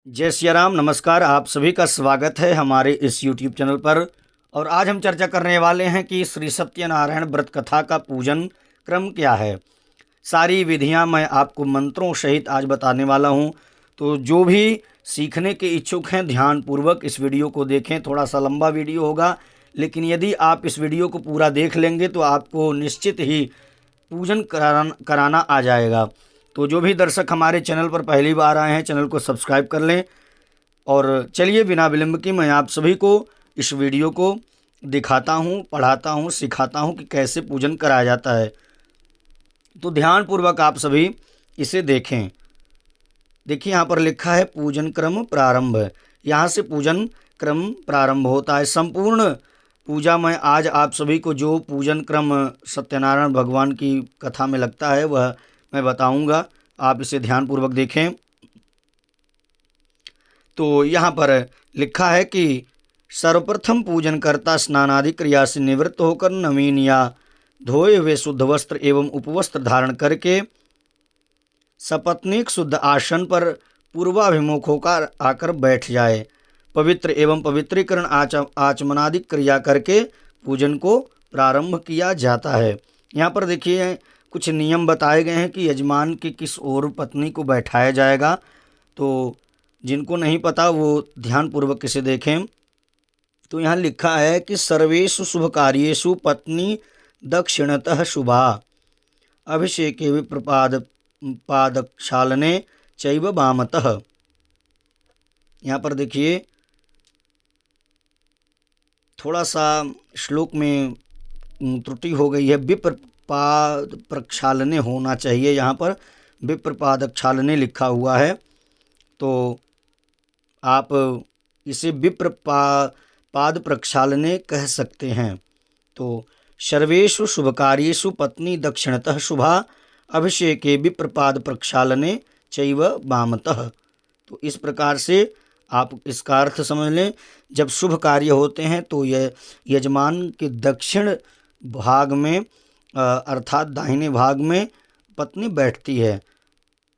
जय सिया राम। नमस्कार, आप सभी का स्वागत है हमारे इस YouTube चैनल पर। और आज हम चर्चा करने वाले हैं कि श्री सत्यनारायण व्रत कथा का पूजन क्रम क्या है। सारी विधियां मैं आपको मंत्रों सहित आज बताने वाला हूं। तो जो भी सीखने के इच्छुक हैं ध्यानपूर्वक इस वीडियो को देखें। थोड़ा सा लंबा वीडियो होगा, लेकिन यदि आप इस वीडियो को पूरा देख लेंगे तो आपको निश्चित ही पूजन कराना आ जाएगा। तो जो भी दर्शक हमारे चैनल पर पहली बार आए हैं, चैनल को सब्सक्राइब कर लें। और चलिए बिना विलंब के मैं आप सभी को इस वीडियो को दिखाता हूँ, पढ़ाता हूँ, सिखाता हूँ कि कैसे पूजन कराया जाता है। तो ध्यानपूर्वक आप सभी इसे देखें। देखिए यहाँ पर लिखा है पूजन क्रम प्रारंभ। यहाँ से पूजन क्रम प्रारंभ होता है। संपूर्ण पूजा में आज आप सभी को जो पूजन क्रम सत्यनारायण भगवान की कथा में लगता है वह मैं बताऊंगा। आप इसे ध्यानपूर्वक देखें। तो यहाँ पर लिखा है कि सर्वप्रथम पूजन करता स्नानादि क्रिया से निवृत्त होकर नवीन या धोए हुए शुद्ध वस्त्र एवं उपवस्त्र धारण करके सपत्नीक शुद्ध आसन पर पूर्वाभिमुख होकर आकर बैठ जाए। पवित्र एवं पवित्रीकरण आचमनादि क्रिया करके पूजन को प्रारंभ किया जाता है। यहाँ पर देखिए कुछ नियम बताए गए हैं कि यजमान की किस ओर पत्नी को बैठाया जाएगा। तो जिनको नहीं पता वो ध्यानपूर्वक इसे देखें। तो यहाँ लिखा है कि सर्वेषु शुभ कार्येषु पत्नी दक्षिणतः शुभा अभिषेके विप्रपाद पादक्षालने चैव वामतः। यहाँ पर देखिए थोड़ा सा श्लोक में त्रुटि हो गई है। विप्रपाद प्रक्षालने होना चाहिए, यहाँ पर विप्रपादक्षालने लिखा हुआ है। तो आप इसे विप्रपाद प्रक्षालने कह सकते हैं। तो सर्वेषु शुभकार्येषु पत्नी दक्षिणतः शुभा अभिषेके विप्रपाद प्रक्षालने चैव वामतः। तो इस प्रकार से आप इसका अर्थ समझ लें। जब शुभ कार्य होते हैं तो यह यजमान के दक्षिण भाग में अर्थात दाहिने भाग में पत्नी बैठती है।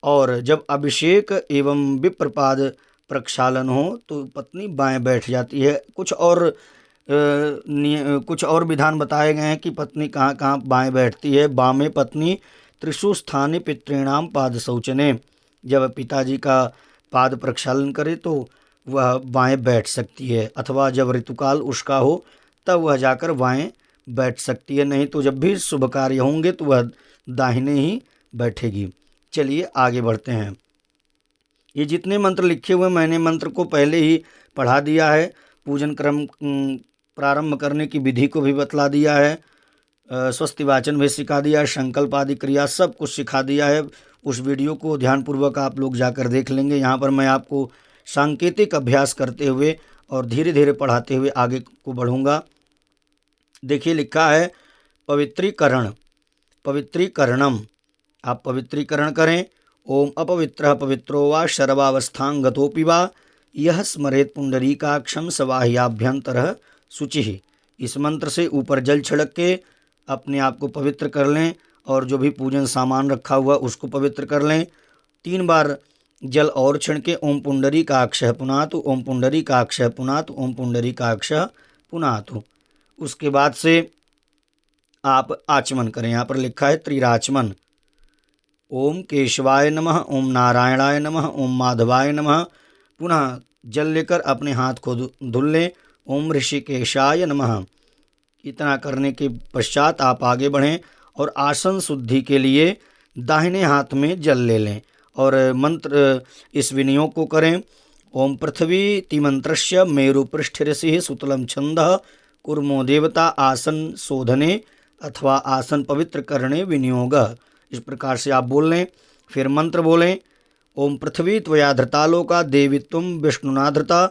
और जब अभिषेक एवं विप्रपाद प्रक्षालन हो तो पत्नी बाएं बैठ जाती है। कुछ और विधान बताए गए हैं कि पत्नी कहाँ कहाँ बाएं बैठती है। बामे पत्नी त्रिषु स्थाने पितॄणाम पाद शौचने। जब पिताजी का पाद प्रक्षालन करे तो वह बाएं बैठ सकती है, अथवा जब ऋतुकाल उसका हो तब वह जाकर बाएं बैठ सकती है। नहीं तो जब भी शुभ कार्य होंगे तो वह दाहिने ही बैठेगी। चलिए आगे बढ़ते हैं। ये जितने मंत्र लिखे हुए मैंने मंत्र को पहले ही पढ़ा दिया है। पूजन क्रम प्रारंभ करने की विधि को भी बतला दिया है। स्वस्ति वाचन भी सिखा दिया है। संकल्प आदि क्रिया सब कुछ सिखा दिया है। उस वीडियो को ध्यानपूर्वक आप लोग जाकर देख लेंगे। यहाँ पर मैं आपको सांकेतिक अभ्यास करते हुए और धीरे धीरे पढ़ाते हुए आगे को बढ़ूँगा। देखिए लिखा है पवित्रीकरण। पवित्रीकरणम, आप पवित्रीकरण करें। ओम अपवित्रः पवित्रो वा शर्वावस्थांगतोऽपि वा यह स्मरेत पुंडरीकाक्षं स बाह्याभ्यंतरः शुचिः। इस मंत्र से ऊपर जल छिड़क के अपने आप को पवित्र कर लें और जो भी पूजन सामान रखा हुआ उसको पवित्र कर लें। 3 बार जल और छिड़के ओम पुंडरीकाक्षः पुनातु, ओम पुंडरीकाक्षः पुनातु, ओम पुंडरीकाक्षः पुनातु। उसके बाद से आप आचमन करें। यहाँ पर लिखा है त्रिराचमन। ओम केशवाय नमः, ओम नारायणाय नमः, ओम माधवाय नमः। पुनः जल लेकर अपने हाथ को धुल लें। ओम ऋषिकेशाय नमः। इतना करने के पश्चात आप आगे बढ़ें और आसन शुद्धि के लिए दाहिने हाथ में जल ले लें और मंत्र इस विनियोग को करें। ओम पृथ्वी तिमंत्रस्य मेरुपृष्ठऋषि सुतलम छंदः कुर्मो देवता आसन शोधने अथवा आसन पवित्र करने विनियोग। इस प्रकार से आप बोल लें। फिर मंत्र बोलें। ओम पृथ्वी त्वया धृता लोका देवी तुम विष्णुना धृता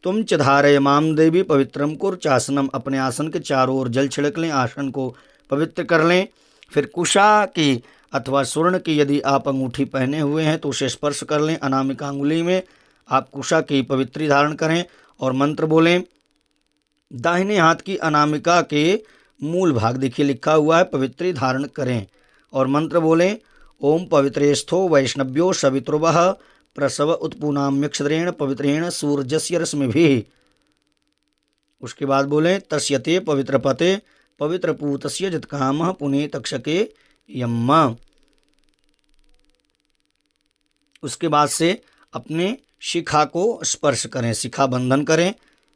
तुम च धारय माम देवी पवित्रम कुर चासनम। अपने आसन के चारों ओर जल छिड़क लें, आसन को पवित्र कर लें। फिर कुशा की अथवा स्वर्ण की यदि आप अंगूठी पहने हुए हैं तो उसे स्पर्श कर लें। अनामिका अंगुली में आप कुशा की पवित्री धारण करें और मंत्र बोलें। दाहिने हाथ की अनामिका के मूल भाग देखिए लिखा हुआ है पवित्री धारण करें और मंत्र बोलें। ओम पवित्रेस्थो वैष्णव्यो सवितृवः प्रसव उत्पूनाम्यक्षरेण पवित्रेण सूर्यस्य रश्मिभिः। उसके बाद बोले तस्यते पवित्र पते पवित्र पूतस्य जत्कामः पुने तक्षके यम्मा। उसके बाद से अपने शिखा को स्पर्श करें, शिखा बंधन करें,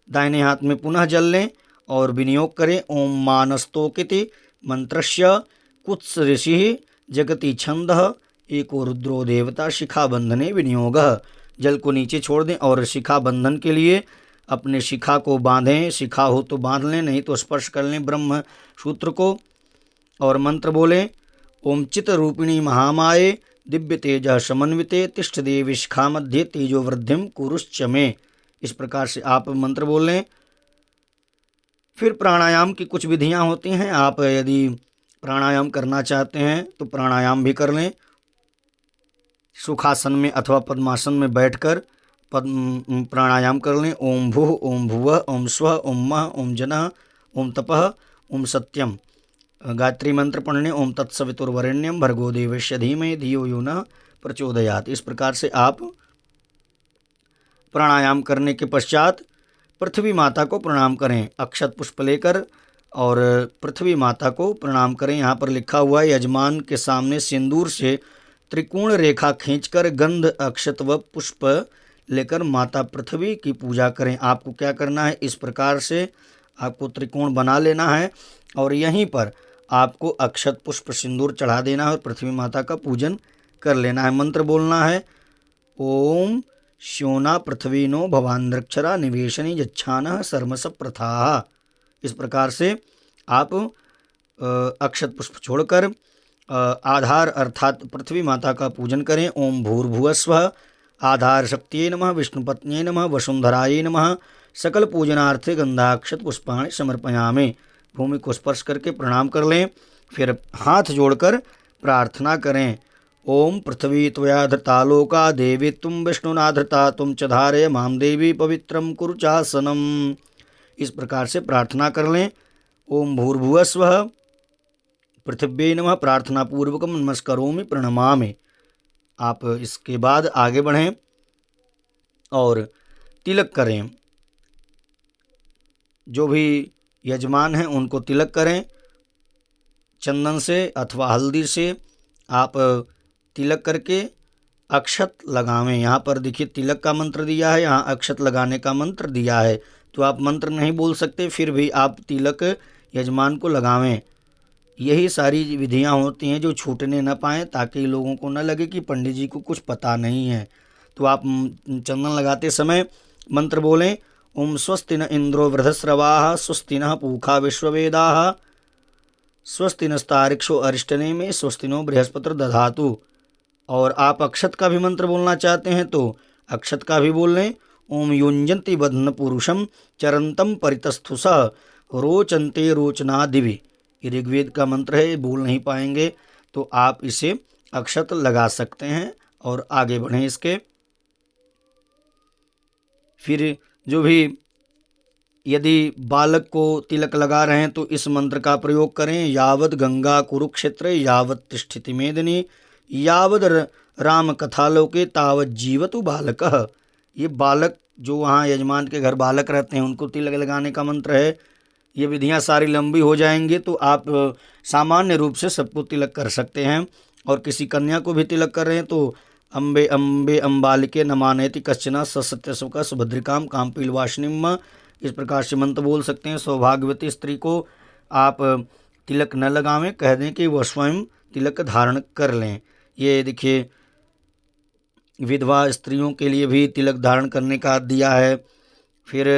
दाहिने हाथ में पुनः जल लें और विनियोग करें। ओम मानस्तोकिति मंत्रस्य कुत्स ऋषि जगति छंदः एको रुद्रो देवता शिखा बंधने विनियोगः। जल को नीचे छोड़ दें और शिखा बंधन के लिए अपने शिखा को बांधें। शिखा हो तो बांध लें, नहीं तो स्पर्श कर लें ब्रह्म सूत्र को और मंत्र बोलें। ओम चित रूपिणी महामाये दिव्य तेज समन्विते तिष्ठ देवी शिखा मध्य तेजो वृद्धिम कुरुश्च मे। इस प्रकार से आप मंत्र बोल लें। फिर प्राणायाम की कुछ विधियां होती हैं। आप यदि प्राणायाम करना चाहते हैं तो प्राणायाम भी कर लें। सुखासन में अथवा पद्मासन में बैठकर प्राणायाम कर लें। ओम भूः ओम भुवः ओम स्वः ओम मः ओम जनः ओम तपः ओम सत्यम। गायत्री मंत्र पढ़ने। ओम तत्सवितुर्वरेण्यम भर्गो देवस्य धीमहि धियो यो नः प्रचोदयात्। इस प्रकार से आप प्राणायाम करने के पश्चात पृथ्वी माता को प्रणाम करें। अक्षत पुष्प लेकर और पृथ्वी माता को प्रणाम करें। यहाँ पर लिखा हुआ है यजमान के सामने सिंदूर से त्रिकोण रेखा खींचकर गंध अक्षत व पुष्प लेकर माता पृथ्वी की पूजा करें। आपको क्या करना है, इस प्रकार से आपको त्रिकोण बना लेना है और यहीं पर आपको अक्षत पुष्प सिंदूर चढ़ा देना है और पृथ्वी माता का पूजन कर लेना है। मंत्र बोलना है ओम श्योना पृथ्वीनो भवान्ध्रक्षरा निवेशनी यच्छानः सर्मस प्रथाः। इस प्रकार से आप अक्षत पुष्प छोड़कर आधार अर्थात पृथ्वी माता का पूजन करें। ओम भूर्भुवस्वः आधार शक्तिये नमः विष्णुपत्न्ये नमः वसुंधराये नमः सकल पूजनार्थे गंधाक्षत पुष्पाणि समर्पयामि। भूमि को स्पर्श करके प्रणाम कर लें। फिर हाथ जोड़कर प्रार्थना करें। ओम पृथ्वी त्वया धृता लोका देवी तुम विष्णुना धृता तुम च धारय माम देवी पवित्रम कुरु चासनम। इस प्रकार से प्रार्थना कर लें। ओम भूर्भुवस्वः पृथिव्यै नमः प्रार्थना पूर्वकम नमस्करोमि प्रणमामि। आप इसके बाद आगे बढ़ें और तिलक करें। जो भी यजमान हैं उनको तिलक करें। चंदन से अथवा हल्दी से आप तिलक करके अक्षत लगावें। यहाँ पर देखिए तिलक का मंत्र दिया है, यहाँ अक्षत लगाने का मंत्र दिया है। तो आप मंत्र नहीं बोल सकते, फिर भी आप तिलक यजमान को लगावें। यही सारी विधियां होती हैं जो छूटने न पाएँ, ताकि लोगों को न लगे कि पंडित जी को कुछ पता नहीं है। तो आप चंदन लगाते समय मंत्र बोलें। ओम स्वस्ति न इंद्रो वृधस्रवाः स्वस्ति नः पूषा विश्ववेदाः स्वस्ति नस्तारिक्षो अरिष्टनेमि स्वस्ति नो बृहस्पति दधातु। और आप अक्षत का भी मंत्र बोलना चाहते हैं तो अक्षत का भी बोल लें। ओम युञ्जन्ति बध्न पुरुषम चरंतम परितस्थुसः रोचन्ते रोचना दिवि। ये ऋग्वेद का मंत्र है, बोल नहीं पाएंगे तो आप इसे अक्षत लगा सकते हैं और आगे बढ़ें इसके। फिर जो भी यदि बालक को तिलक लगा रहे हैं तो इस मंत्र का प्रयोग करें। यावद गंगा कुरुक्षेत्र यावत तिष्ठति मेदिनी यावद राम कथालोके तावत जीवतु बालकः। ये बालक जो वहाँ यजमान के घर बालक रहते हैं उनको तिलक लगाने का मंत्र है। ये विधियाँ सारी लंबी हो जाएंगी तो आप सामान्य रूप से सबको तिलक कर सकते हैं। और किसी कन्या को भी तिलक कर रहे हैं तो अम्बे अम्बे अम्बालिके नमानेति कश्चन सत्यसुख सुभद्रिकाम कामपीलवासिनीम। इस प्रकार से मंत्र बोल सकते हैं। सौभाग्यवती स्त्री को आप तिलक न लगावें, कह दें कि वह स्वयं तिलक धारण कर लें। ये देखिए विधवा स्त्रियों के लिए भी तिलक धारण करने का दिया है। फिर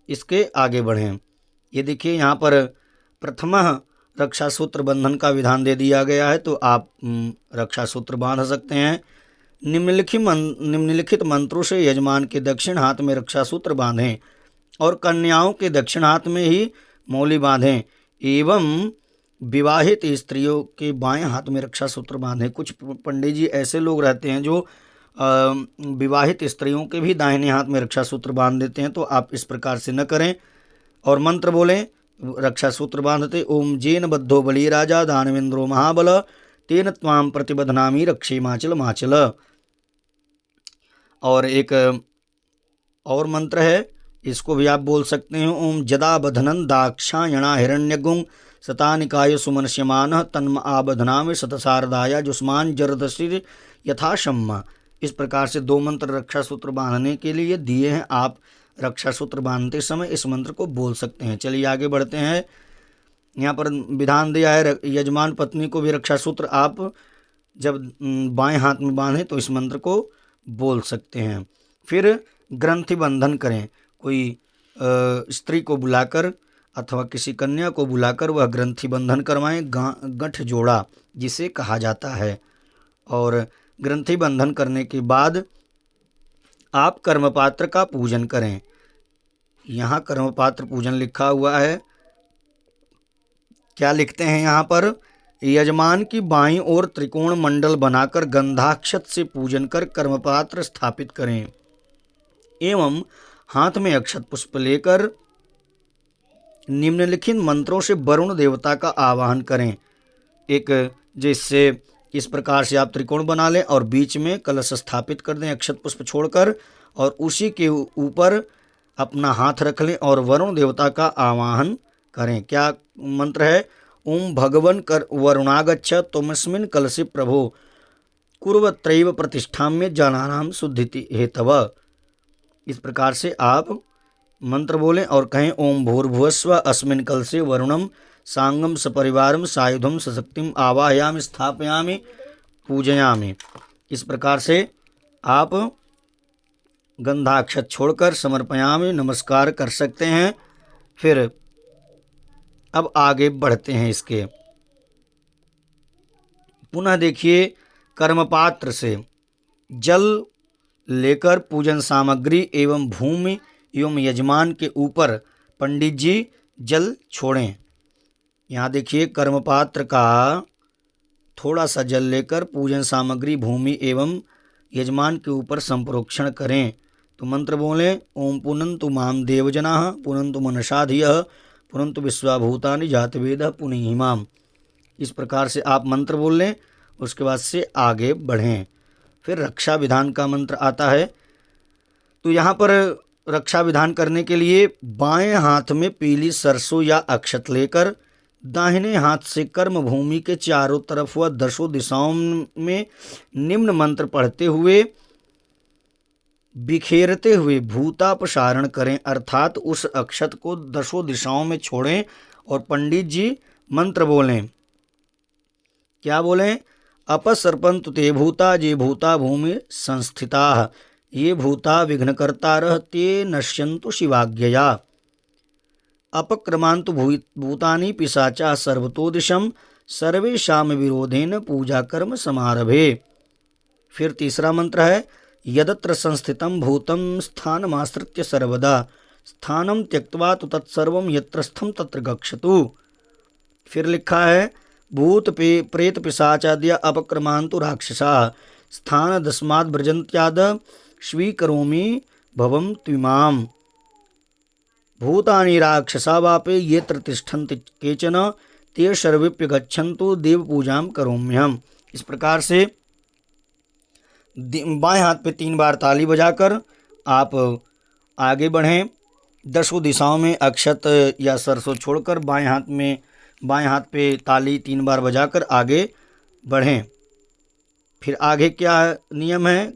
इसके आगे बढ़ें। ये देखिए यहाँ पर प्रथम रक्षा सूत्र बंधन का विधान दे दिया गया है, तो आप रक्षा सूत्र बांध सकते हैं। निम्नलिखित मंत्रों से यजमान के दक्षिण हाथ में रक्षा सूत्र बांधें और कन्याओं के दक्षिण हाथ में ही मौली बांधें एवं विवाहित स्त्रियों के बाएं हाथ में रक्षा सूत्र बांधें। कुछ पंडित जी ऐसे लोग रहते हैं जो विवाहित स्त्रियों के भी दाहिने हाथ में रक्षा सूत्र बांध देते हैं, तो आप इस प्रकार से न करें। और मंत्र बोलें रक्षा सूत्र बांधते। ओम जेन बद्धो बली राजा दानवेंद्रो महाबल तेन त्वाम प्रतिबध्नामि रक्षे माचल माचल। और एक और मंत्र है, इसको भी आप बोल सकते हैं। ओम जदा बधनन दाक्षायणा हिरण्यगुं शतानिकाय सुमनस्यमान तन्म आबधनाम शतसारदाया जुष्मान जरदशिर यथाशम्मा। इस प्रकार से 2 मंत्र रक्षा सूत्र बांधने के लिए दिए हैं। आप रक्षा सूत्र बांधते समय इस मंत्र को बोल सकते हैं। चलिए आगे बढ़ते हैं। यहाँ पर विधान दिया है, यजमान पत्नी को भी रक्षा सूत्र आप जब बाएं हाथ में बांधें तो इस मंत्र को बोल सकते हैं। फिर ग्रंथि बंधन करें। कोई स्त्री को बुलाकर अथवा किसी कन्या को बुलाकर वह ग्रंथि बंधन करवाएं, गठ जोड़ा जिसे कहा जाता है। और ग्रंथि बंधन करने के बाद आप कर्मपात्र का पूजन करें। यहाँ कर्मपात्र पूजन लिखा हुआ है, क्या लिखते हैं यहाँ पर, यजमान की बाईं ओर त्रिकोण मंडल बनाकर गंधाक्षत से पूजन कर कर्मपात्र स्थापित करें एवं हाथ में अक्षत पुष्प लेकर निम्नलिखित मंत्रों से वरुण देवता का आवाहन करें। एक जिससे इस प्रकार से आप त्रिकोण बना लें और बीच में कलश स्थापित कर दें अक्षत पुष्प छोड़कर, और उसी के ऊपर अपना हाथ रख लें और वरुण देवता का आवाहन करें। क्या मंत्र है, ओम भगवन कर वरुणागच्छ तुमस्मिन् कलशे प्रभो कुर्वत्रैव प्रतिष्ठा में जानानाम शुद्धिति हेतव। इस प्रकार से आप मंत्र बोलें और कहें, ओम भूर्भुवस्व अस्मिन् कलशे वरुणम सांगम सपरिवारम सायुधम सशक्तिम आवाहयामि स्थापयामि पूजयामि। इस प्रकार से आप गंधाक्षत छोड़कर समर्पयामि नमस्कार कर सकते हैं। फिर अब आगे बढ़ते हैं इसके। पुनः देखिए, कर्मपात्र से जल लेकर पूजन सामग्री एवं भूमि एवं यजमान के ऊपर पंडित जी जल छोड़ें। यहाँ देखिए, कर्मपात्र का थोड़ा सा जल लेकर पूजन सामग्री भूमि एवं यजमान के ऊपर संप्रोक्षण करें। तो मंत्र बोलें, ओम पुनन्तु माम देवजनाः पुनन्तु मनसा धियः पुनन्तु विश्वाभूतानि जातवेदः पुनीहिमाम। इस प्रकार से आप मंत्र बोल लें, उसके बाद से आगे बढ़ें। फिर रक्षा विधान का मंत्र आता है। तो यहाँ पर रक्षा विधान करने के लिए बाएं हाथ में पीली सरसों या अक्षत लेकर दाहिने हाथ से कर्म भूमि के चारों तरफ व 10 दिशाओं में निम्न मंत्र पढ़ते हुए बिखेरते हुए भूतापसारण करें, अर्थात उस अक्षत को 10 दिशाओं में छोड़ें और पंडित जी मंत्र बोलें। क्या बोलें, अपसर्पन्तु ते भूता ये भूता भूमि संस्थिताः ये भूता विघ्नकर्तारः ते नश्यन्तु शिवाज्ञया अपक्रमान्तु भूतानि पिशाचा सर्वतो दिशं सर्वेषां विरोधेन पूजा कर्म समारभे। फिर तीसरा मंत्र है, यदत्र संस्थितं भूतं स्थानमाश्रित्य सर्वदा स्थानं त्यक्त्वा तु तत्सर्वं यत्र स्थं तत्र गच्छतु। फिर लिखा है, भूत प्रेत पिशाचाद्य अपक्रमान्तु राक्षसाः स्थान दस्मात् व्रजन्त्याद स्वीकरोमि भवं त्विमाम् भूतानि राक्षसा वापे ये तिष्ठन्ति केचन ते सर्वेप्य गच्छन्तु देव पूजां करोम्यहम्। इस प्रकार से बाएं हाथ पे 3 बार ताली बजाकर आप आगे बढ़ें। 10 दिशाओं में अक्षत या सरसों छोड़कर बाएं हाथ पे ताली 3 बार बजाकर आगे बढ़ें। फिर आगे क्या नियम है,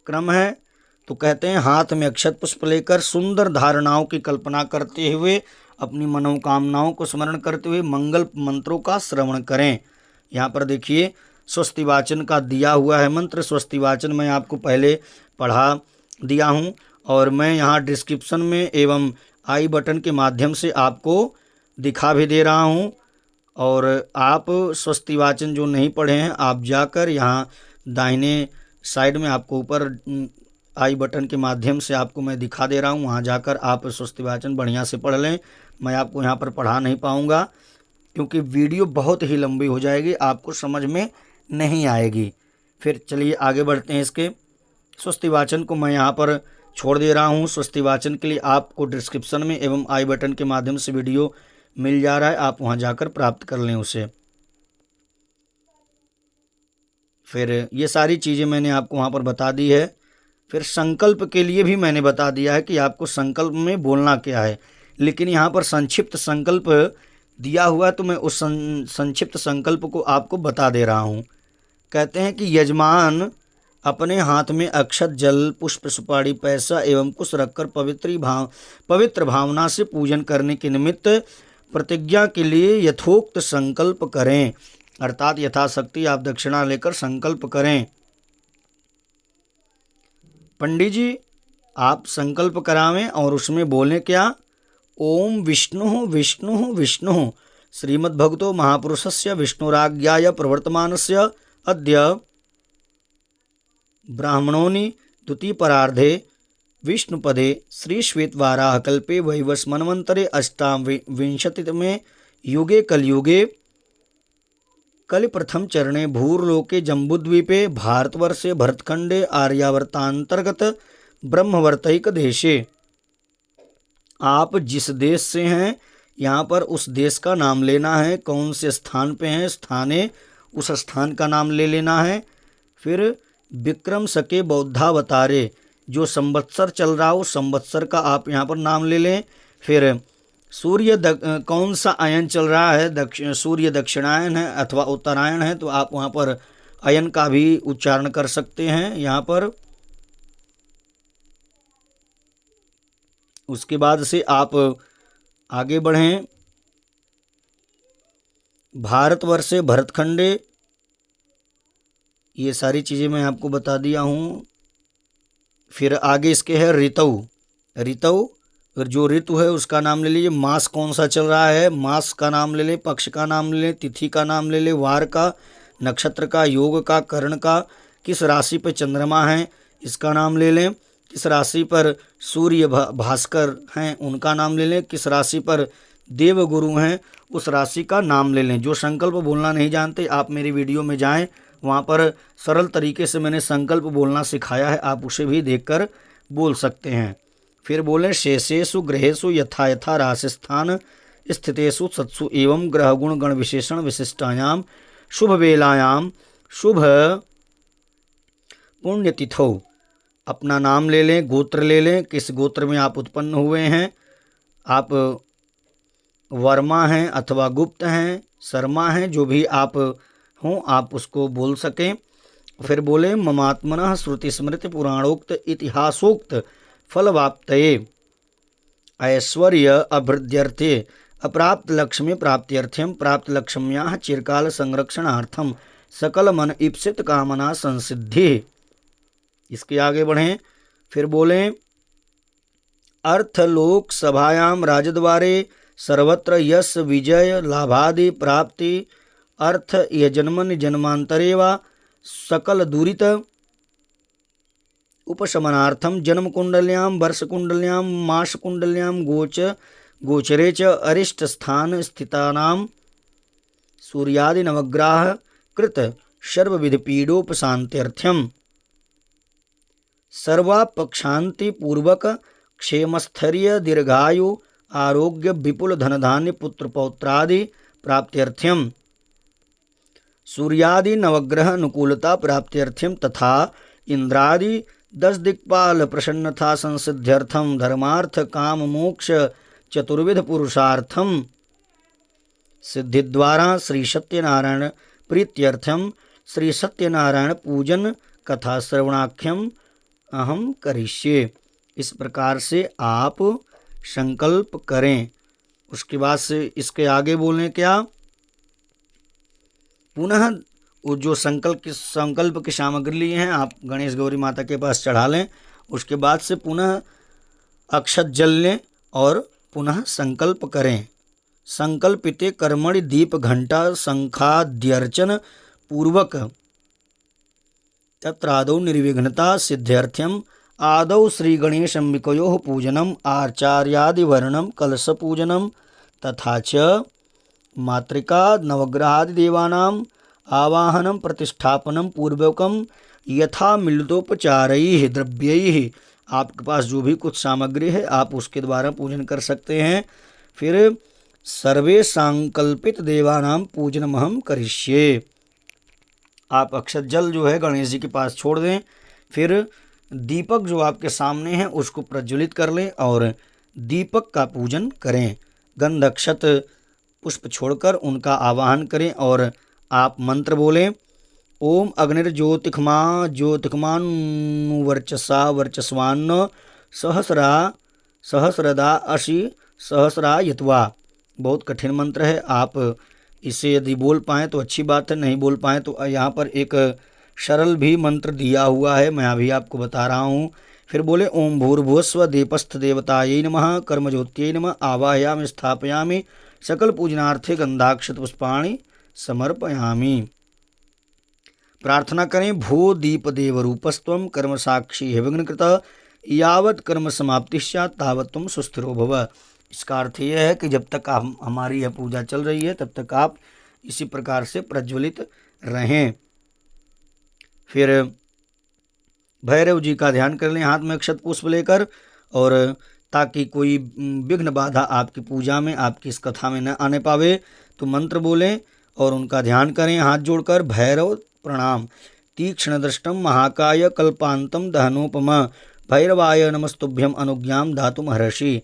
क्रम है, तो कहते हैं, हाथ में अक्षत पुष्प लेकर सुंदर धारणाओं की कल्पना करते हुए अपनी मनोकामनाओं को स्मरण करते हुए मंगल मंत्रों का श्रवण करें। यहाँ पर देखिए, स्वस्ति वाचन का दिया हुआ है मंत्र। स्वस्ति वाचन मैं आपको पहले पढ़ा दिया हूँ और मैं यहाँ डिस्क्रिप्शन में एवं आई बटन के माध्यम से आपको दिखा भी दे रहा हूँ। और आप स्वस्ति वाचन जो नहीं पढ़े हैं, आप जाकर यहाँ दाहिने साइड में आपको ऊपर आई बटन के माध्यम से आपको मैं दिखा दे रहा हूँ, वहाँ जाकर आप स्वस्ति वाचन बढ़िया से पढ़ लें। मैं आपको यहाँ पर पढ़ा नहीं पाऊँगा क्योंकि वीडियो बहुत ही लंबी हो जाएगी, आपको समझ में नहीं आएगी। फिर चलिए आगे बढ़ते हैं। इसके स्वस्ति वाचन को मैं यहाँ पर छोड़ दे रहा हूँ। स्वस्ति वाचन के लिए आपको डिस्क्रिप्शन में एवं आई बटन के माध्यम से वीडियो मिल जा रहा है, आप वहाँ जाकर प्राप्त कर लें उसे। फिर ये सारी चीज़ें मैंने आपको वहाँ पर बता दी है। फिर संकल्प के लिए भी मैंने बता दिया है कि आपको संकल्प में बोलना क्या है, लेकिन यहाँ पर संक्षिप्त संकल्प दिया हुआ, तो मैं उस संक्षिप्त संकल्प को आपको बता दे रहा हूँ। कहते हैं कि यजमान अपने हाथ में अक्षत, जल, पुष्प, सुपारी, पैसा एवं कुश रखकर पवित्र भावना से पूजन करने के निमित्त प्रतिज्ञा के लिए यथोक्त संकल्प करें, अर्थात यथाशक्ति आप दक्षिणा लेकर संकल्प करें। पंडित जी आप संकल्प करावें और उसमें बोलें क्या? ओम विष्णु विष्णु विष्णु श्रीमद्भगवतो महापुरुषस्य विष्णुराज्ञाय प्रवर्तमानस्य अद्य ब्राह्मणोनि द्वितीयपरार्धे विष्णुपदे श्रीश्वेतवाराहकल्पे वैवस्वन्वन्तरे अष्टाविंशतितमे युगे कलयुगे कलिप्रथम चरणे भूर्लोके जम्बूद्वीपे भारतवर्षे भरतखंडे आर्यावर्तांतर्गत ब्रह्मवर्तैक देशे। आप जिस देश से हैं यहाँ पर उस देश का नाम लेना है, कौन से स्थान पे हैं स्थाने उस स्थान का नाम ले लेना है। फिर विक्रम सके बौद्धावतारे, जो संवत्सर चल रहा हो संवत्सर का आप यहाँ पर नाम ले लें। फिर सूर्य कौन सा अयन चल रहा है, सूर्य दक्षिणायन है अथवा उत्तरायण है, तो आप वहाँ पर अयन का भी उच्चारण कर सकते हैं यहाँ पर। उसके बाद से आप आगे बढ़ें। भारतवर्षे भरतखंडे, ये सारी चीज़ें मैं आपको बता दिया हूँ। फिर आगे इसके है ऋतु, फिर जो ऋतु है उसका नाम ले लीजिए। मास कौन सा चल रहा है, मास का नाम ले लें, पक्ष का नाम ले लें, तिथि का नाम ले लें, वार का, नक्षत्र का, योग का, कर्ण का, किस राशि पर चंद्रमा है इसका नाम ले लें, किस राशि पर सूर्य भास्कर हैं उनका नाम ले लें, किस राशि पर देवगुरु हैं उस राशि का नाम ले लें। जो संकल्प बोलना नहीं जानते आप मेरी वीडियो में जाएं, वहाँ पर सरल तरीके से मैंने संकल्प बोलना सिखाया है, आप उसे भी देखकर बोल सकते हैं। फिर बोलें शेषेषु ग्रहेषु यथा यथा राशिस्थान स्थितेषु सत्सु एवं ग्रह गुण गण विशेषण विशिष्टायाम शुभ वेलायाम शुभ पुण्यतिथौ। अपना नाम ले लें, गोत्र ले लें, किस गोत्र में आप उत्पन्न हुए हैं, आप वर्मा हैं अथवा गुप्त हैं, शर्मा हैं, जो भी आप हों आप उसको बोल सकें। फिर बोले ममात्मनः श्रुति स्मृति पुराणोक्त इतिहासोक्त फलवाप्तये ऐश्वर्य अभिवृद्ध्यर्थे अप्राप्त लक्ष्मी प्राप्त्यर्थ्यम प्राप्त लक्ष्म्याः चिरकाल संरक्षणार्थम सकल मन ईप्सित कामना संसिद्धि। इसके आगे बढ़ें। फिर बोलें अर्थलोक सभायाम राजद्वारे सर्वत्र यश विजय लाभादि प्राप्ति अर्थ यजन्मन जन्मांतरे वा सकल दुरित उपशमनार्थम जन्म कुंडल्यां वर्ष कुंडल्यां मास कुंडल्यां गोचरे च अरिष्ट स्थान स्थितानां सूर्यादि नवग्रह कृत सर्वविध पीडोपशांत्यर्थम सर्वापक्षांति पूर्वक क्षेमस्थैर्य दीर्घायु आरोग्य विपुल धनधान्य पुत्र पौत्रादि प्राप्त्यर्थ्यम सूर्यादि नवग्रह अनुकूलता प्राप्त्यर्थ्यम तथा इंद्रादि 10 दिक्पाल प्रसन्नता संसिद्ध्यर्थम धर्मार्थ काम मोक्ष चतुर्विध पुरुषार्थम सिद्धिद्वारा श्री सत्यनारायण प्रीत्यर्थम श्री सत्यनारायण पूजन कथा श्रवणाख्यम अहम करिष्ये। इस प्रकार से आप संकल्प करें। उसके बाद से इसके आगे बोलें क्या? पुनः वो जो संकल्प की सामग्री लिए हैं आप गणेश गौरी माता के पास चढ़ा लें। उसके बाद से पुनः अक्षत जल लें और पुनः संकल्प करें। संकल्पिते कर्मणि दीप घंटा शंखाद्यर्चन पूर्वक तत्रादौ निर्विघ्नता सिद्ध्यर्थ्यम आदौ श्री गणेशम्बिकयोः पूजनम आचार्यादिवर्णम कलश पूजनम तथा च मातृका नवग्रहादि देवानां आवाहनम प्रतिष्ठापनम पूर्वकम यथा मिलितोपचारैः द्रव्यैः। आपके पास जो भी कुछ सामग्री है आप उसके द्वारा पूजन कर सकते हैं। फिर सर्वे संकल्पित देवानां पूजनमहम करिष्ये। आप अक्षत जल जो है गणेश जी के पास छोड़ दें। फिर दीपक जो आपके सामने है उसको प्रज्वलित कर लें और दीपक का पूजन करें। गंध अक्षत पुष्प छोड़कर उनका आवाहन करें और आप मंत्र बोलें। ओम अग्निर्ज्योतिखमा ज्योतिखमानुवर्चसा वर्चस्वान्न सहस्रा सहस्रदा अशि सहस्रायत्वा। बहुत कठिन मंत्र है, आप इसे यदि बोल पाएँ तो अच्छी बात है, नहीं बोल पाएँ तो यहाँ पर एक सरल भी मंत्र दिया हुआ है, मैं अभी आपको बता रहा हूँ। फिर बोले ओम भूर्भुवस्व दीपस्थ देवतायै नमः कर्मज्योत्यै नमः आवाहयामि स्थापयामि सकल पूजनार्थे गंधाक्षत पुष्पाणि समर्पयामि। प्रार्थना करें। भो दीप देव रूपस्त्वं कर्म साक्षी हिविघ्नकृत यावत कर्म समाप्ति स्यात् तावत् तुम सुस्थिरो भव। इसका अर्थ यह है कि जब तक हमारी यह पूजा चल रही है तब तक आप इसी प्रकार से प्रज्वलित रहें। फिर भैरव जी का ध्यान कर लें हाथ में अक्षत पुष्प लेकर, और ताकि कोई विघ्न बाधा आपकी पूजा में, आपकी इस कथा में न आने पावे, तो मंत्र बोलें और उनका ध्यान करें हाथ जोड़कर। भैरव प्रणाम। तीक्ष्ण दृष्टम महाकाय कल्पांतम दहनोपम भैरवाय नमस्तुभ्यम अनुज्ञाम धातुम हर्षि।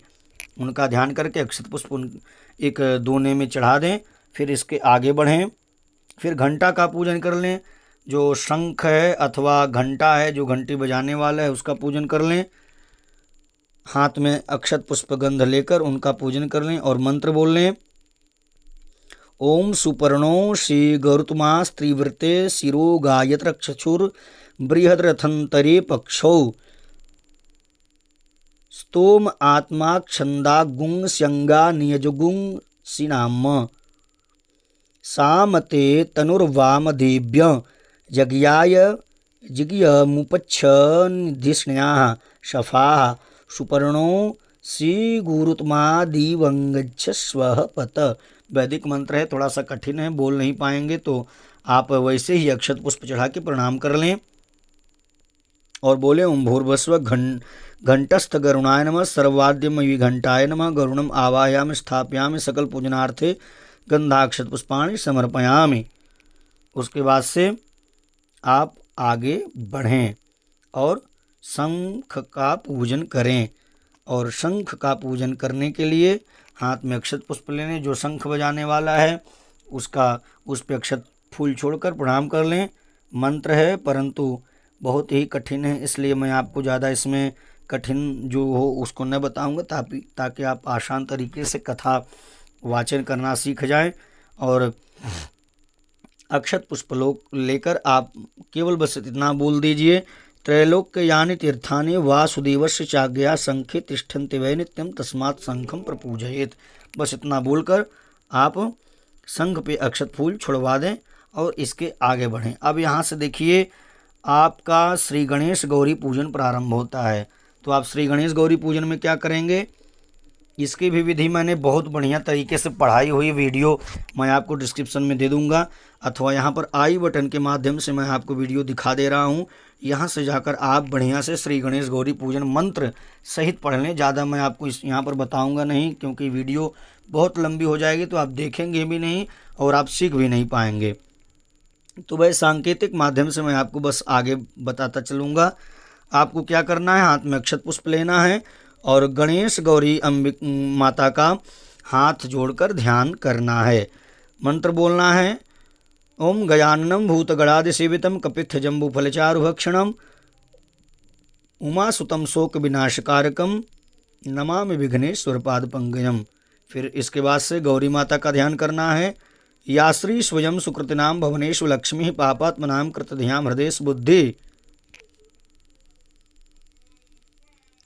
उनका ध्यान करके अक्षत पुष्प एक दोने में चढ़ा दें। फिर इसके आगे बढ़ें। फिर घंटा का पूजन कर लें। जो शंख है अथवा घंटा है, जो घंटी बजाने वाला है, उसका पूजन कर लें। हाथ में अक्षत पुष्प गंध लेकर उनका पूजन कर लें और मंत्र बोल लें। ओम सुपर्णो श्री गरुत्मा स्त्रीवृते शिरो गायत्र चक्षुर बृहद्रथंतरे पक्षौ स्तोम आत्मा छंदा गुंग स्यंगा नियजुगुंग सिनाम सामते तनुर्वाम देव्य यज्ञाय जिज्ञमुपच्छन्धिष्ण्याः शफाः सुपर्णो श्रीगुरुत्मादिवंगच्छस्वः पत। वैदिक मंत्र है, थोड़ा सा कठिन है, बोल नहीं पाएंगे तो आप वैसे ही अक्षत पुष्प चढ़ा के प्रणाम कर लें और बोले ओम भूर्भुवस्व घंटस्थ गरुणाय नमः सर्वाद्यमयी घंटाय नमः गरुणम आवाहयामि स्थापयामि सकल पूजनार्थे गंधाक्षत पुष्पाणि समर्पयामि। उसके बाद से आप आगे बढ़ें और शंख का पूजन करें। और शंख का पूजन करने के लिए हाथ में अक्षत पुष्प लेने, जो शंख बजाने वाला है उसका उस पर अक्षत फूल छोड़कर प्रणाम कर लें। मंत्र है परंतु बहुत ही कठिन है, इसलिए मैं आपको ज़्यादा इसमें कठिन जो हो उसको न बताऊंगा, ताकि आप आसान तरीके से कथा वाचन करना सीख जाएं। और अक्षत पुष्प लेकर आप केवल बस इतना बोल दीजिए। त्रैलोक्य यानि तीर्थानि वासुदेवस्य चाज्ञया शंखे तिष्ठन्ति वै नित्यं तस्मात् शंखं प्रपूजयेत्। बस इतना बोलकर आप शंख पे अक्षत फूल छुड़वा दें और इसके आगे बढ़ें। अब यहाँ से देखिए आपका श्री गणेश गौरी पूजन प्रारंभ होता है। तो आप श्री गणेश गौरी पूजन में क्या करेंगे, इसकी भी विधि मैंने बहुत बढ़िया तरीके से पढ़ाई हुई वीडियो मैं आपको डिस्क्रिप्शन में दे दूंगा, अथवा यहाँ पर आई बटन के माध्यम से मैं आपको वीडियो दिखा दे रहा हूँ। यहाँ से जाकर आप बढ़िया से श्री गणेश गौरी पूजन मंत्र सहित पढ़ लें। ज़्यादा मैं आपको यहाँ पर बताऊँगा नहीं, क्योंकि वीडियो बहुत लंबी हो जाएगी, तो आप देखेंगे भी नहीं और आप सीख भी नहीं पाएंगे। तो वह सांकेतिक माध्यम से मैं आपको बस आगे बताता चलूँगा। आपको क्या करना है, हाथ में अक्षत पुष्प लेना है और गणेश गौरी अम्बिक माता का हाथ जोड़कर ध्यान करना है। मंत्र बोलना है। ओम गजाननम भूतगणादि सेवितम कपित्थ जम्बू फलचारुभक्षणम उमासुतम शोक विनाशकारकम नमामि विघ्नेश्वर पाद पंकजम। फिर इसके बाद से गौरी माता का ध्यान करना है। या श्री स्वयं सुकृतिनाम भवनेषु लक्ष्मी पापात्मनाम कृतधियाम हृदय बुद्धि।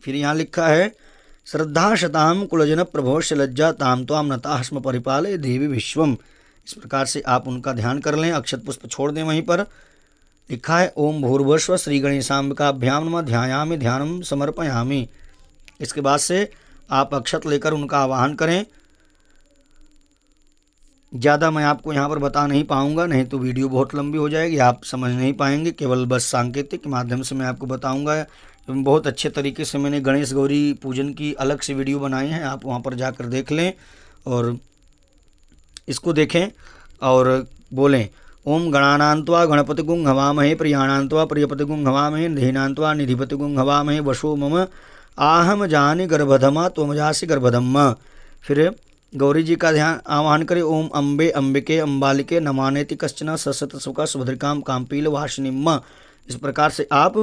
फिर यहाँ लिखा है श्रद्धा शताम कुलजन प्रभोश्य लज्जा ताम त्वाम नता स्म परिपालय देवी विश्वम। इस प्रकार से आप उनका ध्यान कर लें, अक्षत पुष्प छोड़ दें। वहीं पर लिखा है ओम भूर्भुवस्व श्री गणेशाम्बिकाभ्याम नमः ध्यायामि ध्यानम समर्पयामि। इसके बाद से आप अक्षत लेकर उनका आवाहन करें। ज़्यादा मैं आपको यहाँ पर बता नहीं पाऊँगा, नहीं तो वीडियो बहुत लंबी हो जाएगी, आप समझ नहीं पाएंगे। केवल बस सांकेतिक के माध्यम से मैं आपको बताऊँगा। बहुत अच्छे तरीके से मैंने गणेश गौरी पूजन की अलग से वीडियो बनाई है, आप वहाँ पर जाकर देख लें और इसको देखें और बोलें ओम गणानान्त्वा गणपतिगुं हवामहे, प्रियाणान्त्वा प्रियपतिगुं हवामहे, निधीनान्त्वा निधिपतिगुं हवामहे, वशो मम आहम जानि गर्भधमा त्वमजासि गर्भधम्म। फिर गौरी जी का ध्यान आवाहन करें। ओम अम्बे अम्बिके अम्बालिके नमानेति कश्चन ससत सुखा सुभद्रिकाम काम्पील वासिनीम। इस प्रकार से आप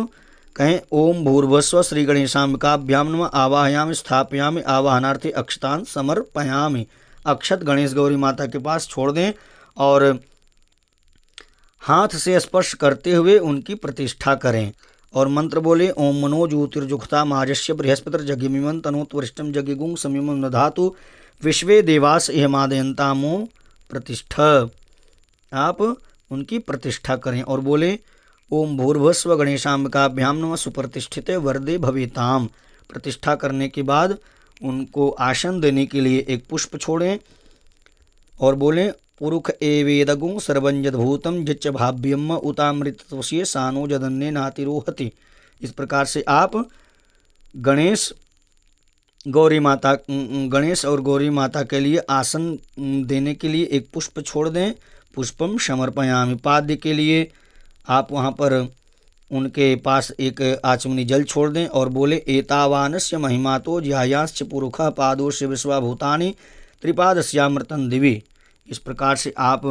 कहें। ओम भूर्भुवस्व श्री गणेशाम्बिकाभ्याम नमः। आवाहयामि स्थापयामि आवाहनार्थी अक्षतान समर्पयामि। अक्षत गणेश गौरी माता के पास छोड़ दें और हाथ से स्पर्श करते हुए उनकी प्रतिष्ठा करें और मंत्र बोले। ओम मनो ज्योतिर्जुखता माजस्य बृहस्पतिर्जगिमिमं तनोत्वरिष्टं जगिगुं समिमं दधातु विश्वे देवास इहमादयन्तामो प्रतिष्ठ। आप उनकी प्रतिष्ठा करें और बोले। ओम भूर्भुवस्व गणेशाम्बिकाभ्याम नमः सुप्रतिष्ठिते वरदे भवेताम। प्रतिष्ठा करने के बाद उनको आसन देने के लिए एक पुष्प छोड़ें और बोलें। पुरुख एवेदगुं सर्वंजद्भूतं जिच्च भाव्यम उतामृतवशीय सानो जदन्ने नातिरोहति। इस प्रकार से आप गणेश और गौरी माता के लिए आसन देने के लिए एक पुष्प छोड़ दें। पुष्पम समर्पयामि। पाद्य के लिए आप वहाँ पर उनके पास एक आचमनी जल छोड़ दें और बोले। एतावानस्य महिमा तो ज्यायांश्च पुरुखः पादोस्य विश्वाभूतानि त्रिपादस्यामृतं दिवि। इस प्रकार से आप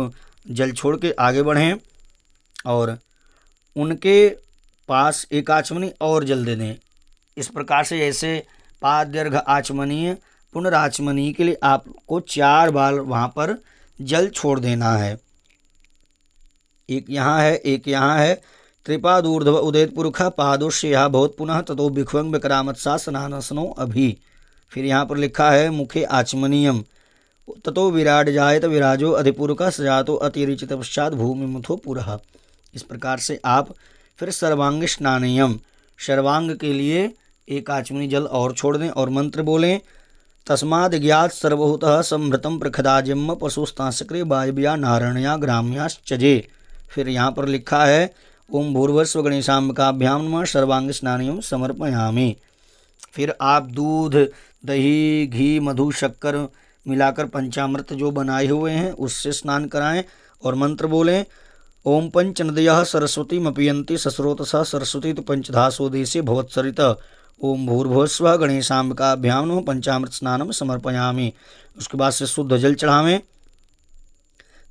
जल छोड़ के आगे बढ़ें और उनके पास एक आचमनी और जल दे दें। इस प्रकार से ऐसे पाद्यर्घ आचमनीय पुनराचमनी के लिए आपको 4 बार वहाँ पर जल छोड़ देना है। एक यहाँ है, एक यहाँ है। त्रिपादूर्ध्व उदेत पुरुखः पादोश्य भवत पुनः ततो भिक्ष्वं विक्रामत्सा स्नानसनो अभि। फिर यहाँ पर लिखा है मुखे आचमनीयम ततो विराट जायत विराजो अधिपुरुषः सजातो अतिरिचित पश्चात भूमि मुथो पुरः। इस प्रकार से आप फिर सर्वांग स्नानीयम सर्वांग के लिए एक आचमनी जल और छोड़ दें और मंत्र बोलें। तस्माद् ज्ञात सर्वभूतः संभृतं प्रखदाजिम्म पशुस्तांसक्रे वायव्या नारण्या ग्राम्याश्चजे। फिर यहाँ पर लिखा है। ओम भूर्भुवस्व गणेशाम्बिकाभ्याम नमः सर्वांग स्नानियम समर्पयामि। फिर आप दूध दही घी मधु शक्कर मिलाकर पंचामृत जो बनाए हुए हैं उससे स्नान कराएं और मंत्र बोलें। ओम पंचनदयः सरस्वतीमपियन्ति सस्रोतसः सरस्वती तो पंचधासो देशे भवत्सरित। ओम भूर्भुवस्व गणेशाम्बिकाभ्याम नमः पंचामृत स्नानम समर्पयामि। उसके बाद से शुद्ध जल चढ़ावें।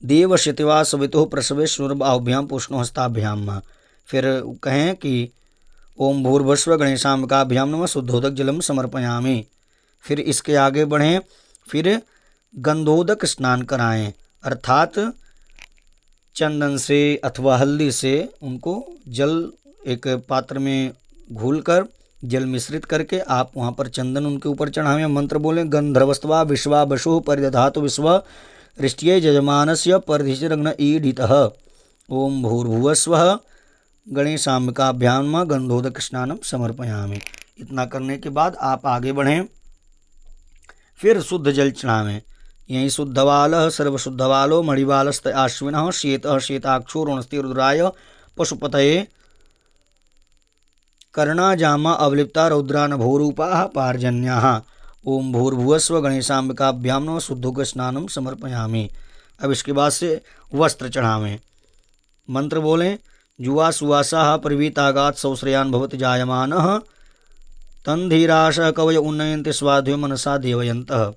देव शतिवा सवितुः प्रसवे शुर्बाहुभ्याम पुष्णो हस्ताभ्याम। फिर कहें कि ओम भूर्भुवस्व गणेशाम्बिकाभ्याम नमः शुद्धोदक जलम समर्पयामि। फिर इसके आगे बढ़ें। फिर गंधोदक स्नान कराएं अर्थात चंदन से अथवा हल्दी से उनको जल एक पात्र में घोलकर जल मिश्रित करके आप वहाँ पर चंदन उनके ऊपर चढ़ावें। मंत्र बोलें। गंधर्वस्त्वा विश्वा वशुः परिदधातु विश्व रिष्ट्यै यजमानस्य परधिशिरग्न ईडितः। ओम भूर्भुवस्वः गणेशाम्बिकाभ्याम नमः गंधोदक स्नानम समर्पयामि। इतना करने के बाद आप आगे बढ़ें। फिर शुद्ध जल चढ़ावें। यहीं शुद्धवालः सर्वशुद्धवालो मणिवालस्त आश्विनः श्वेतः श्वेताक्षो ऋणस्ति रुद्राय पशुपतये कर्णाजामा अवलिप्ता रौद्रानभोरूपाः पार्जन्याः। ओम भूर्भुवस्व गणेशाम्बिकाभ्याम नमः शुद्धोदक स्नानम समर्पयामि। अब इसके बाद से वस्त्र चढ़ावें। मंत्र बोलें। जुवा सुवासाः प्रवीतागात् सौश्रयान् भवति जायमानः तन्धीराशः कवय उन्नयन्ति स्वाध्यो मनसा देवयन्तः।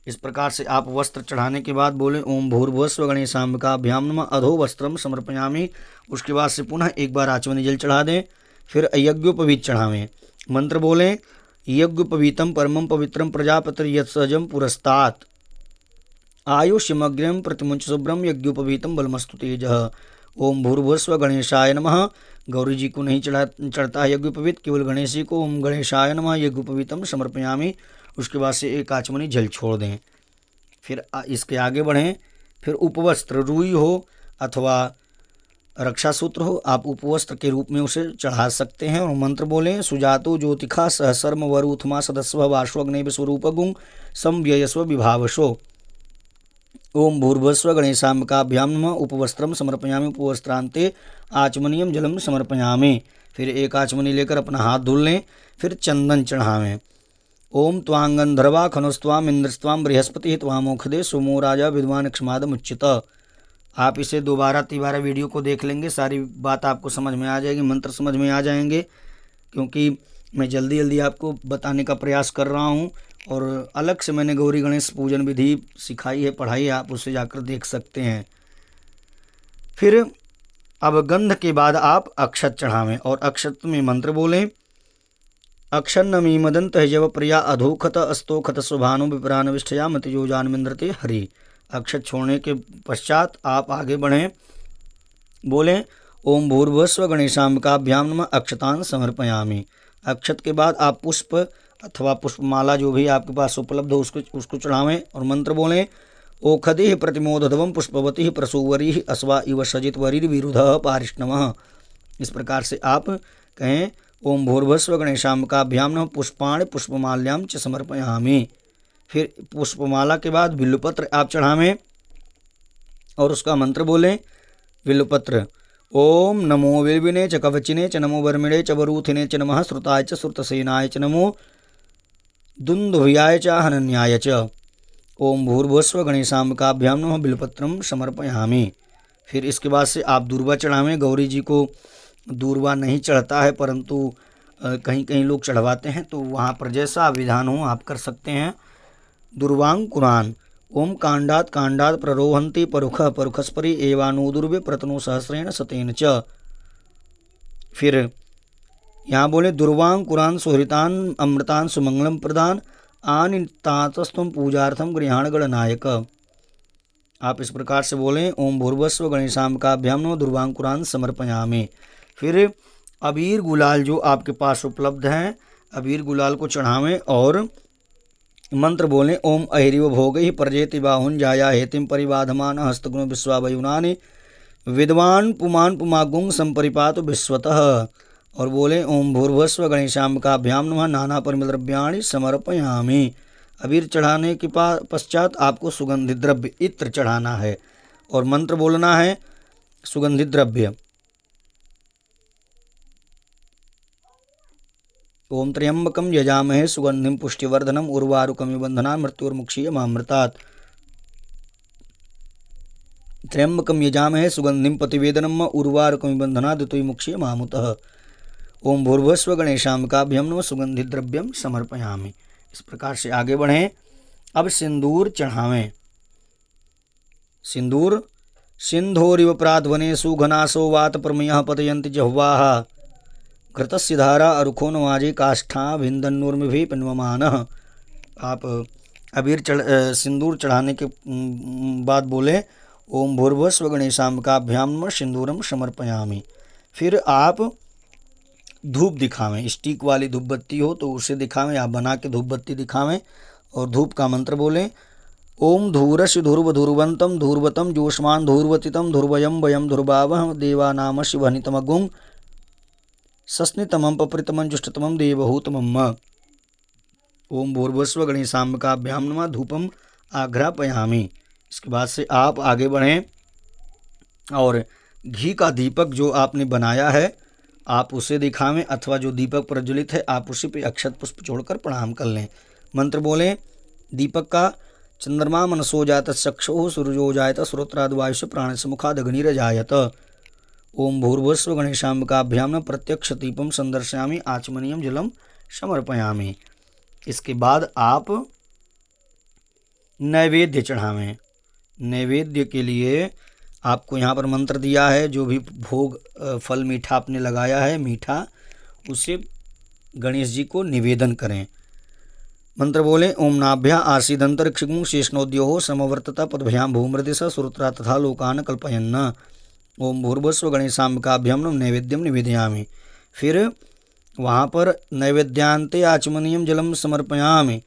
इस प्रकार से आप वस्त्र चढ़ाने के बाद बोलें। ओम भूर्भुवस्व गणेशाम्बिकाभ्याम नमः अधो वस्त्रम समर्पयामि। उसके बाद से पुनः एक बार आचमनी जल चढ़ा दें। फिर यज्ञोपवीत चढ़ावें। मंत्र बोलें। यज्ञोपवीतम परमं पवित्रम प्रजापतिर्यत्सहजं पुरस्तात् आयुष्यमग्र्यं प्रतिमुंच शुभ्रम यज्ञोपवीतम बलमस्तु तेजः। ओम भूर्भुवस्व गणेशाय नमः। गौरी जी को नहीं चढ़ता है यज्ञोपवीत, केवल गणेश जी को। ओम गणेशाय नमः यज्ञोपवीतम समर्पयामि। उसके बाद से एक आचमनी जल छोड़ दें। फिर इसके आगे बढ़ें। फिर उपवस्त्र रुई हो अथवा रक्षा सूत्र हो, आप उपवस्त्र के रूप में उसे चढ़ा सकते हैं और मंत्र बोलें। सुजातो ज्योतिखा सहसर्म वरुथमा सदस्व वाश्वग्ने विश्वरूपगुं संव्ययस्व विभावशो। ओम भूर्भुवस्व गणेशाम्बिकाभ्याम नमः उपवस्त्रम समर्पयामि। उपवस्त्रांते आचमनीयम जलम समर्पयामि। फिर एक आचमनी लेकर अपना हाथ धुल लें। फिर चंदन चढ़ावें। ओम त्वांगंधर्वा खनुस्त्वाम इंद्रस्त्वाम बृहस्पति त्वामोखदे सोमो राजा विद्वान क्षमादमुच्युत। आप इसे दोबारा तिबारा वीडियो को देख लेंगे, सारी बात आपको समझ में आ जाएगी, मंत्र समझ में आ जाएंगे, क्योंकि मैं जल्दी जल्दी आपको बताने का प्रयास कर रहा हूँ। और अलग से मैंने गौरी गणेश पूजन विधि सिखाई है, पढ़ाई है, आप उसे जाकर देख सकते हैं। फिर अब गंध के बाद आप अक्षत चढ़ावें और अक्षत में मंत्र बोलें। अक्षन्नमी मदंत जव प्रिया अधोखत अस्तोखत सुभानु विप्रान विष्ठया मतिजो जानमिंद्रते हरि। अक्षत छोड़ने के पश्चात आप आगे बढ़ें, बोलें ओम भूर्भुवस्व गणेशाम्बिकाभ्यां नमः अक्षतान् समर्पयामि। अक्षत के बाद आप पुष्प अथवा पुष्पमाला जो भी आपके पास उपलब्ध हो उसको चढ़ावें और मंत्र बोलें। ओखदिः प्रतिमोदधवं पुष्पवती प्रसूवरी अस्वा इव सजित वरीर्विरुधः पारिष्णवः। इस प्रकार से आप कहें ओम भूर्भुवस्व गणेशाम्बिकाभ्यां नमः पुष्पाणि पुष्पमाल्यां च समर्पयामि। फिर पुष्पमाला के बाद बिल्वपत्र आप चढ़ावें और उसका मंत्र बोलें। बिल्वपत्र ओम नमो विल्विने च कवचिने च नमो वर्मिणे च वरूथिने च नमः श्रुताय च श्रुतसेनाय च नमो दुन्दुभयाय च हनन्याय च। ओम भूर्भुवस्व गणेशाम्बिकाभ्यां नमः बिल्वपत्रं समर्पयामि। फिर इसके बाद से आप दूर्वा चढ़ावें। गौरी जी को दूर्वा नहीं चढ़ता है, परंतु कहीं कहीं लोग चढ़वाते हैं, तो वहाँ पर जैसा विधान हो आप कर सकते हैं। दुर्वांकुरान ओम कांडात कांडात प्ररोहन्ति परुख परुखस्परि एवानुदुर्वे प्रतनु सहस्रेण सतेन च। फिर यहाँ बोले दुर्वांकुरान सुहृतान अमृतान सुमंगलम प्रदान आनितातस्त्वं पूजार्थम गृहाण गणनायक। आप इस प्रकार से बोलें ओम भूर्भुवस्व गणेशाम्बिकाभ्यां नमः दुर्वांकुरान समर्पयामि। फिर अबीर गुलाल जो आपके पास उपलब्ध हैं, अबीर गुलाल को चढ़ावें और मंत्र बोलें ओम अहिरिव भोगैः प्रजेति बाहुन जाया हेतिम परिबाधमान हस्तगुण विश्वावयुनानि विद्वान पुमान पुमागुंग संपरिपात विश्वतः। और बोलें ओम भूर्भुवस्व गणेशाम्बिकाभ्यां नमः नाना परिमलद्रव्याणि समर्पयामि। अबीर चढ़ाने के पश्चात आपको सुगंधित द्रव्य इत्र चढ़ाना है और मंत्र बोलना है। सुगंधित द्रव्य ओम त्र्यंबकं यजामहे सुगंधिं पुष्टिवर्धनम् उर्वारुकमिव बन्धनान् मृत्युर्मुक्षीयमामृतात्। त्र्यंबकं यजामहे सुगंधिं प्रतिवेदनम् उर्वारुकमिव बन्धनात् ऋतुमुक्षीयमामुतः। ओम भूर्भुवस्व गणेशाम्बिकाभ्यां नमः सुगंधित द्रव्यम समर्पयामि। इस प्रकार से आगे बढ़ें। अब सिंदूर चढ़ावें। सिंदूर सिंधोरिव प्राध्वनेषु घनासो वात प्रमयः पतयन्ति जह्वाः घृतस्य धारा अरुखो नवाजे काष्ठा भिन्दन्नुर्मिभिः पिन्वमानः। आप अबीर सिंदूर चढ़ाने के बाद बोले ओम भूर्भुवस्व गणेशाम्बिकाभ्यां नमः सिंदूरम समर्पयामि। फिर आप धूप दिखावें। स्टिक वाली धूप बत्ती हो तो उसे दिखावें, आप बना के धूप बत्ती दिखावें और धूप का मंत्र बोलें ओम धूरस्य धुर्व धुर्वंतम धूर्वतम जोष्मान धूर्वतितम धुर्वयम वयम धुर्भावः देवानाम शिवनितमगुं सस्नितमं पप्रितमं जुष्टतमं देवहूतमम्। ओम भूर्भुवस्व गणेशाम्बिकाभ्यां नमः धूपम आघ्रापयामि। इसके बाद से आप आगे बढ़ें और घी का दीपक जो आपने बनाया है आप उसे दिखावें, अथवा जो दीपक प्रज्वलित है आप उसी पे अक्षत पुष्प छोड़कर प्रणाम कर लें। मंत्र बोलें दीपक का चंद्रमा मनसो जात चक्षुः सूर्यो जायत श्रोत्राद्वायुष प्राणस्य मुखाद् अग्निर्जायत। ओम भूर्भुवस्व गणेशाम्बिकाभ्यां नमः प्रत्यक्ष दीपम संदर्शयामि आचमनीयं जलम समर्पयामि। इसके बाद आप नैवेद्य चढ़ावें। नैवेद्य के लिए आपको यहाँ पर मंत्र दिया है, जो भी भोग फल मीठा आपने लगाया है मीठा उसे गणेश जी को निवेदन करें। मंत्र बोलें ओम नाभ्या आसीदंतरिक्षगुं शेषनोद्योः समवर्तता पदभ्यां भूमृदिश सुरुत्रा तथा लोकान कल्पयन्न। ओम भूर्भुवस्व गणेशाम्बिकाभ्यां नमः नैवेद्यम निवेदयामि। फिर वहाँ पर नैवेद्यांते आचमनीयं जलम समर्पयामि।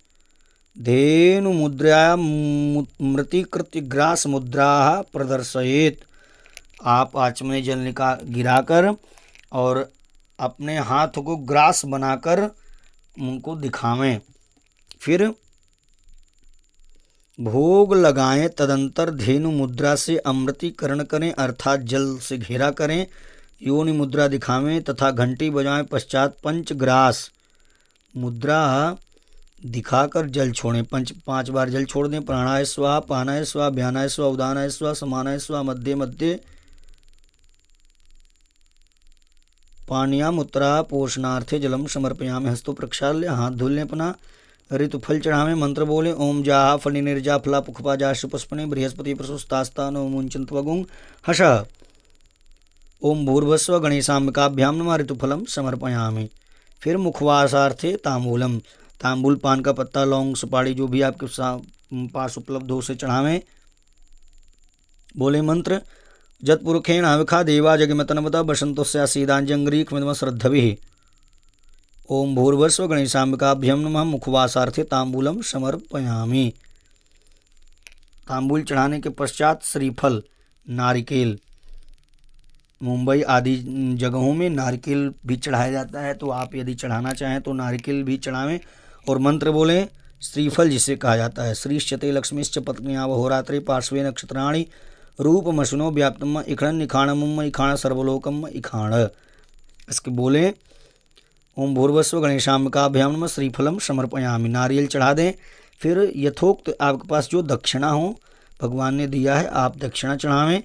धेनु मुद्राया मृतिकृत्य ग्रास मुद्रा प्रदर्शयेत। आप आचमनी जल गिराकर और अपने हाथ को ग्रास बनाकर उनको दिखावें। फिर भोग लगाएं, तदंतर धेनु मुद्रा से अमृतीकरण करें अर्थात जल से घेरा करें। योनि मुद्रा दिखावें तथा घंटी बजाएं। पश्चात पंचग्रास मुद्रा दिखाकर जल छोड़ें। 5 बार जल छोड़ दें। प्राणाय स्वाहा, पानाय स्वाहा, व्यानाय स्वाहा, उदानाय स्वाहा, समानाय स्वाहा, मध्य मध्य पानियाम उत्तरा पोषणार्थे जलम समर्पयामि। हस्तों प्रक्षाल्य, हाथ धुल लें अपना। ऋतुफल चढ़ावें। मंत्र बोले ओम जाहा फलि निर्जा फला पुष्पा जाश पुष्पणे बृहस्पति प्रसुस्तास्तान ओम मुंचन्त्वगुं हष। ओम भूर्भस्व गणेशाम्बिकाभ्याम नमः। ऋतुफलम समर्पयामि। फिर मुखवासार्थे तांबूलम, तांबूल, पान का पत्ता, लौंग, सुपारी जो भी आपके पास उपलब्ध हो उसे चढ़ावें। बोले मंत्र जत्पुरुखेण हविखा देवा जगिमतनवता बसंतोस्या सीदांजंग्रीक विद्म श्रद्धभिः। ओम भूर्भस्व गणेशाम्बिकाभ्याम नमः। मुखवासार्थे तांबूलम समर्पयामि। तांबूल चढ़ाने के पश्चात श्रीफल, नारिकेल, मुंबई आदि जगहों में नारिकेल भी चढ़ाया जाता है, तो आप यदि चढ़ाना चाहें तो नारिकेल भी चढ़ावें। और मंत्र बोलें श्रीफल जिसे कहा जाता है। श्रीश्चते लक्ष्मीश्च पत्न्या वहोरात्रे पार्श्वे नक्षत्राणि रूपमशुनो व्याप्तम इखणन इखाणम इखाण सर्वलोकम इखाण। इसके बोलें ओम भूर्भस्व गणेशाम्बिकाभ्याम नमः। श्रीफलम समर्पयामि। नारियल चढ़ा दें। फिर यथोक्त आपके पास जो दक्षिणा हो भगवान ने दिया है आप दक्षिणा चढ़ावें।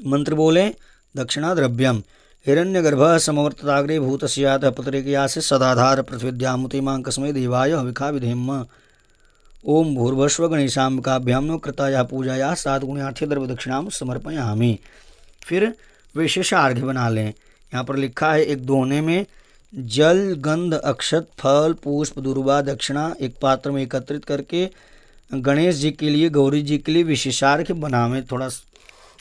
मंत्र बोलें दक्षिणा द्रव्यम हिरण्यगर्भः समवर्तताग्रे भूतस्यातः पत्रिकयासे सदाधार पृथ्वीद्यामुति मांकस्मै देवाय हविखा विधेम। ओम भूर्भस्व गणेशाम्बिकाभ्याम नमः। कृताया पूजाया 7 गुण्यार्थे द्रव्य दक्षिणाम समर्पयामि। फिर विशेष अर्घ्य बना लें। यहाँ पर लिखा है एक दोने में जल, गंध, अक्षत, फल, पुष्प, दुर्वा, दक्षिणा एक पात्र में एकत्रित करके गणेश जी के लिए, गौरी जी के लिए विशेषार्घ्य बनावें थोड़ा।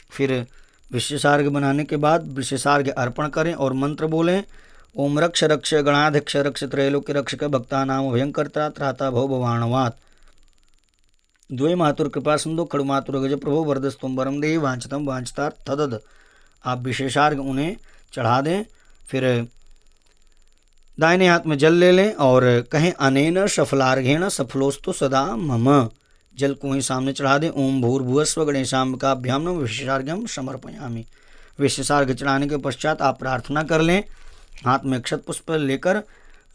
फिर विशेषार्घ्य बनाने के बाद विशेषार्घ्य अर्पण करें और मंत्र बोलें ओम रक्ष रक्ष गणाध्यक्ष रक्ष त्रैलोक्य रक्षक भक्तानाम भयंकर्ता त्राता भव भवाणवात्। द्वय मातुर कृपा सिंधु खड़ु मातुर गज प्रभो वरदस्तुम वरम देहि वांछतम वांछतात् तदद। आप विशेषार्घ्य उन्हें चढ़ा दें। फिर दाहिने हाथ में जल ले लें और कहें अनेन सफलार्घेण सफलोस्तु सदा मम। जल को ही सामने चढ़ा दें। ओम भूर्भुवस्व गणेशाम्बिकाभ्याम नमः। विशेषार्घ्यम समर्पयामि। विशेषार्घ्य चढ़ाने के पश्चात आप प्रार्थना कर लें। हाथ में अक्षत पुष्प लेकर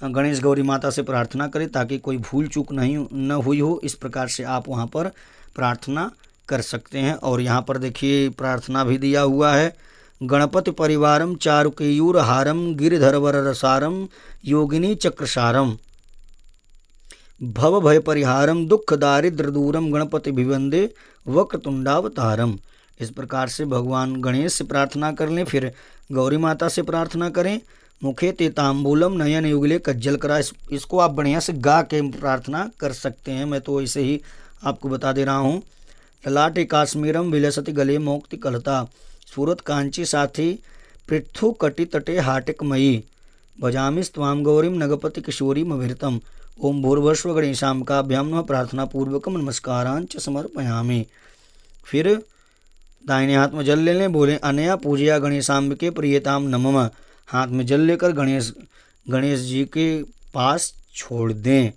गणेश गौरी माता से प्रार्थना करें ताकि कोई भूल चूक न हुई हो। इस प्रकार से आप वहाँ पर प्रार्थना कर सकते हैं। और यहाँ पर देखिए प्रार्थना भी दिया हुआ है गणपति परिवारम चारुकेयूरहारम गिरिधरवर रसारम योगिनी चक्रसारम भव भय परिहारम दुख दारिद्र दूरम गणपति भिवंदे वक्रतुंडावतारम। इस प्रकार से भगवान गणेश से प्रार्थना कर लें। फिर गौरी माता से प्रार्थना करें। मुखे ते तांबूलम नयन युगले कज्जल करा। इसको आप बढ़िया से गा के प्रार्थना कर सकते हैं। मैं तो ऐसे ही आपको बता दे रहा हूँ। ललाटे काश्मीरम विलसति गले मोक्ति कलता सूरत कांची साथी पृथु कटि तटे हाटिक मयी भजामि स्वाम गौरीम नगपति किशोरीम अभिरतम। ओम भूर्भस्व गणेशाम्बिकाभ्याम नमः। प्रार्थना पूर्वकम नमस्कारांच समर्पयामि। फिर दाहिने हाथ में जल ले लें। बोले अनया पूजया गणेशाम्बिके प्रियताम नमः। हाथ में जल लेकर गणेश जी के पास छोड़ दें।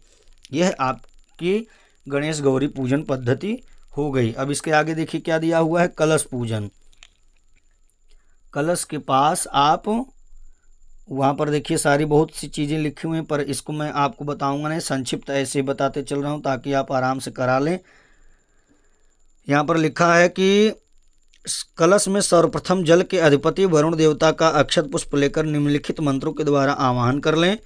यह आपकी गणेश गौरी पूजन पद्धति हो गई। अब इसके आगे देखिए क्या दिया हुआ है कलश पूजन। कलश के पास आप वहाँ पर देखिए सारी बहुत सी चीज़ें लिखी हुई हैं, पर इसको मैं आपको बताऊंगा नहीं, संक्षिप्त ऐसे ही बताते चल रहा हूँ ताकि आप आराम से करा लें। यहाँ पर लिखा है कि कलश में सर्वप्रथम जल के अधिपति वरुण देवता का अक्षत पुष्प लेकर निम्नलिखित मंत्रों के द्वारा आवाहन कर लें।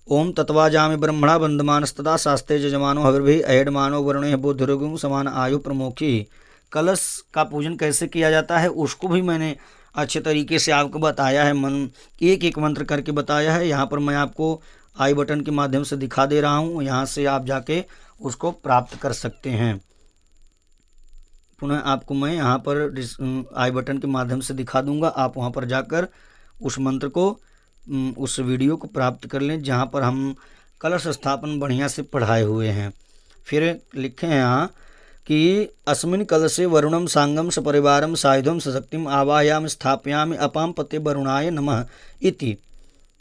ओम तत्वाजामि ब्रह्मणा बंधमानस्तदा शास्त्रे जजमानो हविर्भिः अयडमानो वरुणे बुद्धिर्गुं समान आयु प्रमोखी। कलश का पूजन कैसे किया जाता है उसको भी मैंने अच्छे तरीके से आपको बताया है। एक एक मंत्र करके बताया है। यहाँ पर मैं आपको आई बटन के माध्यम से दिखा दे रहा हूँ। यहाँ से आप जाके उसको प्राप्त कर सकते हैं। पुनः आपको मैं यहाँ पर आई बटन के माध्यम से दिखा दूंगा। आप वहाँ पर जाकर उस मंत्र को, उस वीडियो को प्राप्त कर लें जहाँ पर हम कलश स्थापन बढ़िया से पढ़ाए हुए हैं। फिर लिखे हैं यहाँ कि अस्मिन् कलशे वरुणम सांगम सपरिवारम सायुधम सशक्तिम आवाहयामि स्थापयामि अपाम पते वरुणाय नमः इति।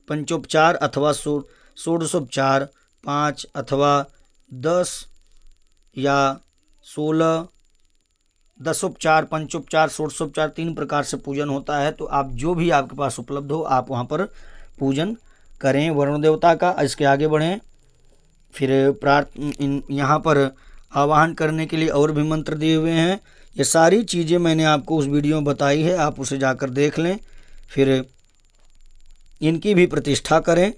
पंचोपचार अथवा षोडशोपचार 5 अथवा 10 या 16 दसोपचार, पंचोपचार, षोडशोपचार 3 प्रकार से पूजन होता है। तो आप जो भी आपके पास उपलब्ध हो आप वहाँ पर पूजन करें वरुण देवता का। इसके आगे बढ़ें। फिर यहाँ पर आवाहन करने के लिए और भी मंत्र दिए हुए हैं। ये सारी चीज़ें मैंने आपको उस वीडियो में बताई है, आप उसे जाकर देख लें। फिर इनकी भी प्रतिष्ठा करें।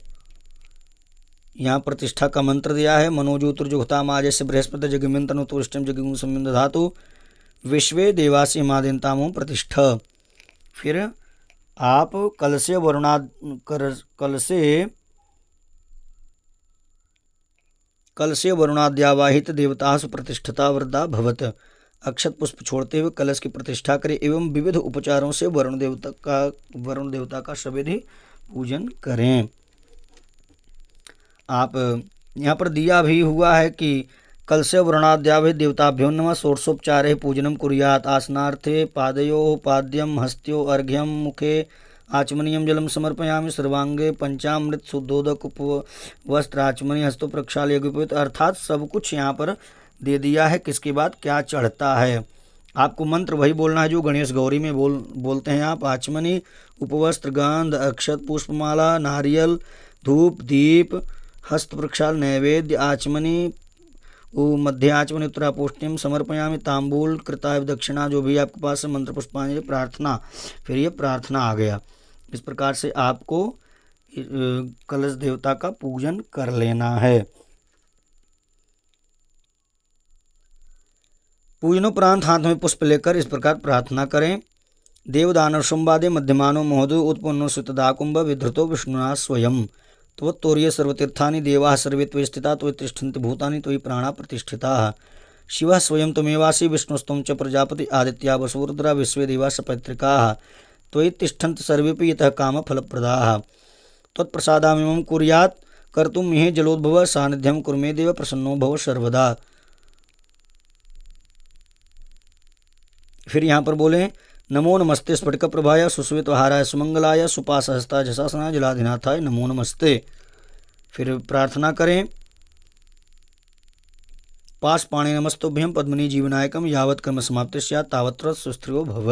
यहाँ प्रतिष्ठा का मंत्र दिया है, मनोजोत्र जुगताम आजस्य बृहस्पति जगमिंतन उत्तुष्टम जगुं संबिंद धातु विश्वे देवासी मादिनतामो प्रतिष्ठा। फिर आप कलशे वरुणाद्यावाहित देवता प्रतिष्ठता वृद्धा भवत। अक्षत पुष्प छोड़ते हुए कलश की प्रतिष्ठा करें एवं विविध उपचारों से वरुण देवता का सविधि पूजन करें। आप यहाँ पर दिया भी हुआ है कि कलशे वरुणाद्यावाहित देवताभ्यो नमः षोडशोपचारे पूजनम कुर्यात्। आसनार्थे पादयोः पाद्यम हस्त्यो अर्घ्यम मुखे आचमनीयम जलम समर्पयामि सर्वांगे पंचामृत शुद्धोदक वस्त्र आचमनी हस्तों प्रक्षाल्य गुप्त। अर्थात सब कुछ यहाँ पर दे दिया है, किसके बाद क्या चढ़ता है। आपको मंत्र वही बोलना है जो गणेश गौरी में बोलते हैं आप। आचमनी उपवस्त्र गंध अक्षत पुष्पमाला नारियल धूप दीप हस्त प्रक्षाल नैवेद्य आचमनी मध्य आचमनी उत्तरापोष्टिम समर्पयामि तांबूल कृताय दक्षिणा, जो भी आपके पास है मंत्र पुष्पांजलि प्रार्थना। फिर ये प्रार्थना आ गया। इस प्रकार से आपको कलश देवता का पूजन कर लेना है। पूजनोपरांत हाथ में पुष्प लेकर इस प्रकार प्रार्थना करें। देवदानव संवादे मध्यमानो महोदय उत्पन्नो सुतदाकुंभ विधृतो विष्णुना स्वयं त्वत्तोर्य सर्वतीर्थानि देवाः सर्वे त्वयि स्थिताः त्वयि तिष्ठन्ति भूतानि त्वयि प्राणाः प्रतिष्ठिताः। शिवः स्वयं त्वमेवासि विष्णुस्त्वं च प्रजापति आदित्या वसुरुद्रा विश्वे देवाः सपैतृकाः त्वयि तिष्ठन्ति सर्वेपि यतः कामफलप्रदाः। त्वत्प्रसादामिमं कुर्यात् कर्तुं मिहे जलोद्भव सान्निध्यं कुर्मे देव प्रसन्नो भव सर्वदा। फिर यहाँ पर बोलें नमो नमस्ते स्फटिक प्रभाय सुस्मितहाराय सुमंगलाय सुपासहस्ताय झषासनाय जलाधिनाथाय नमो नमस्ते। फिर प्रार्थना करें पाशपाणे नमस्तुभ्यं पद्मिनी जीवनायकम यावत् कर्म समाप्ति स्यात् तावत्र सुस्त्रियो भव।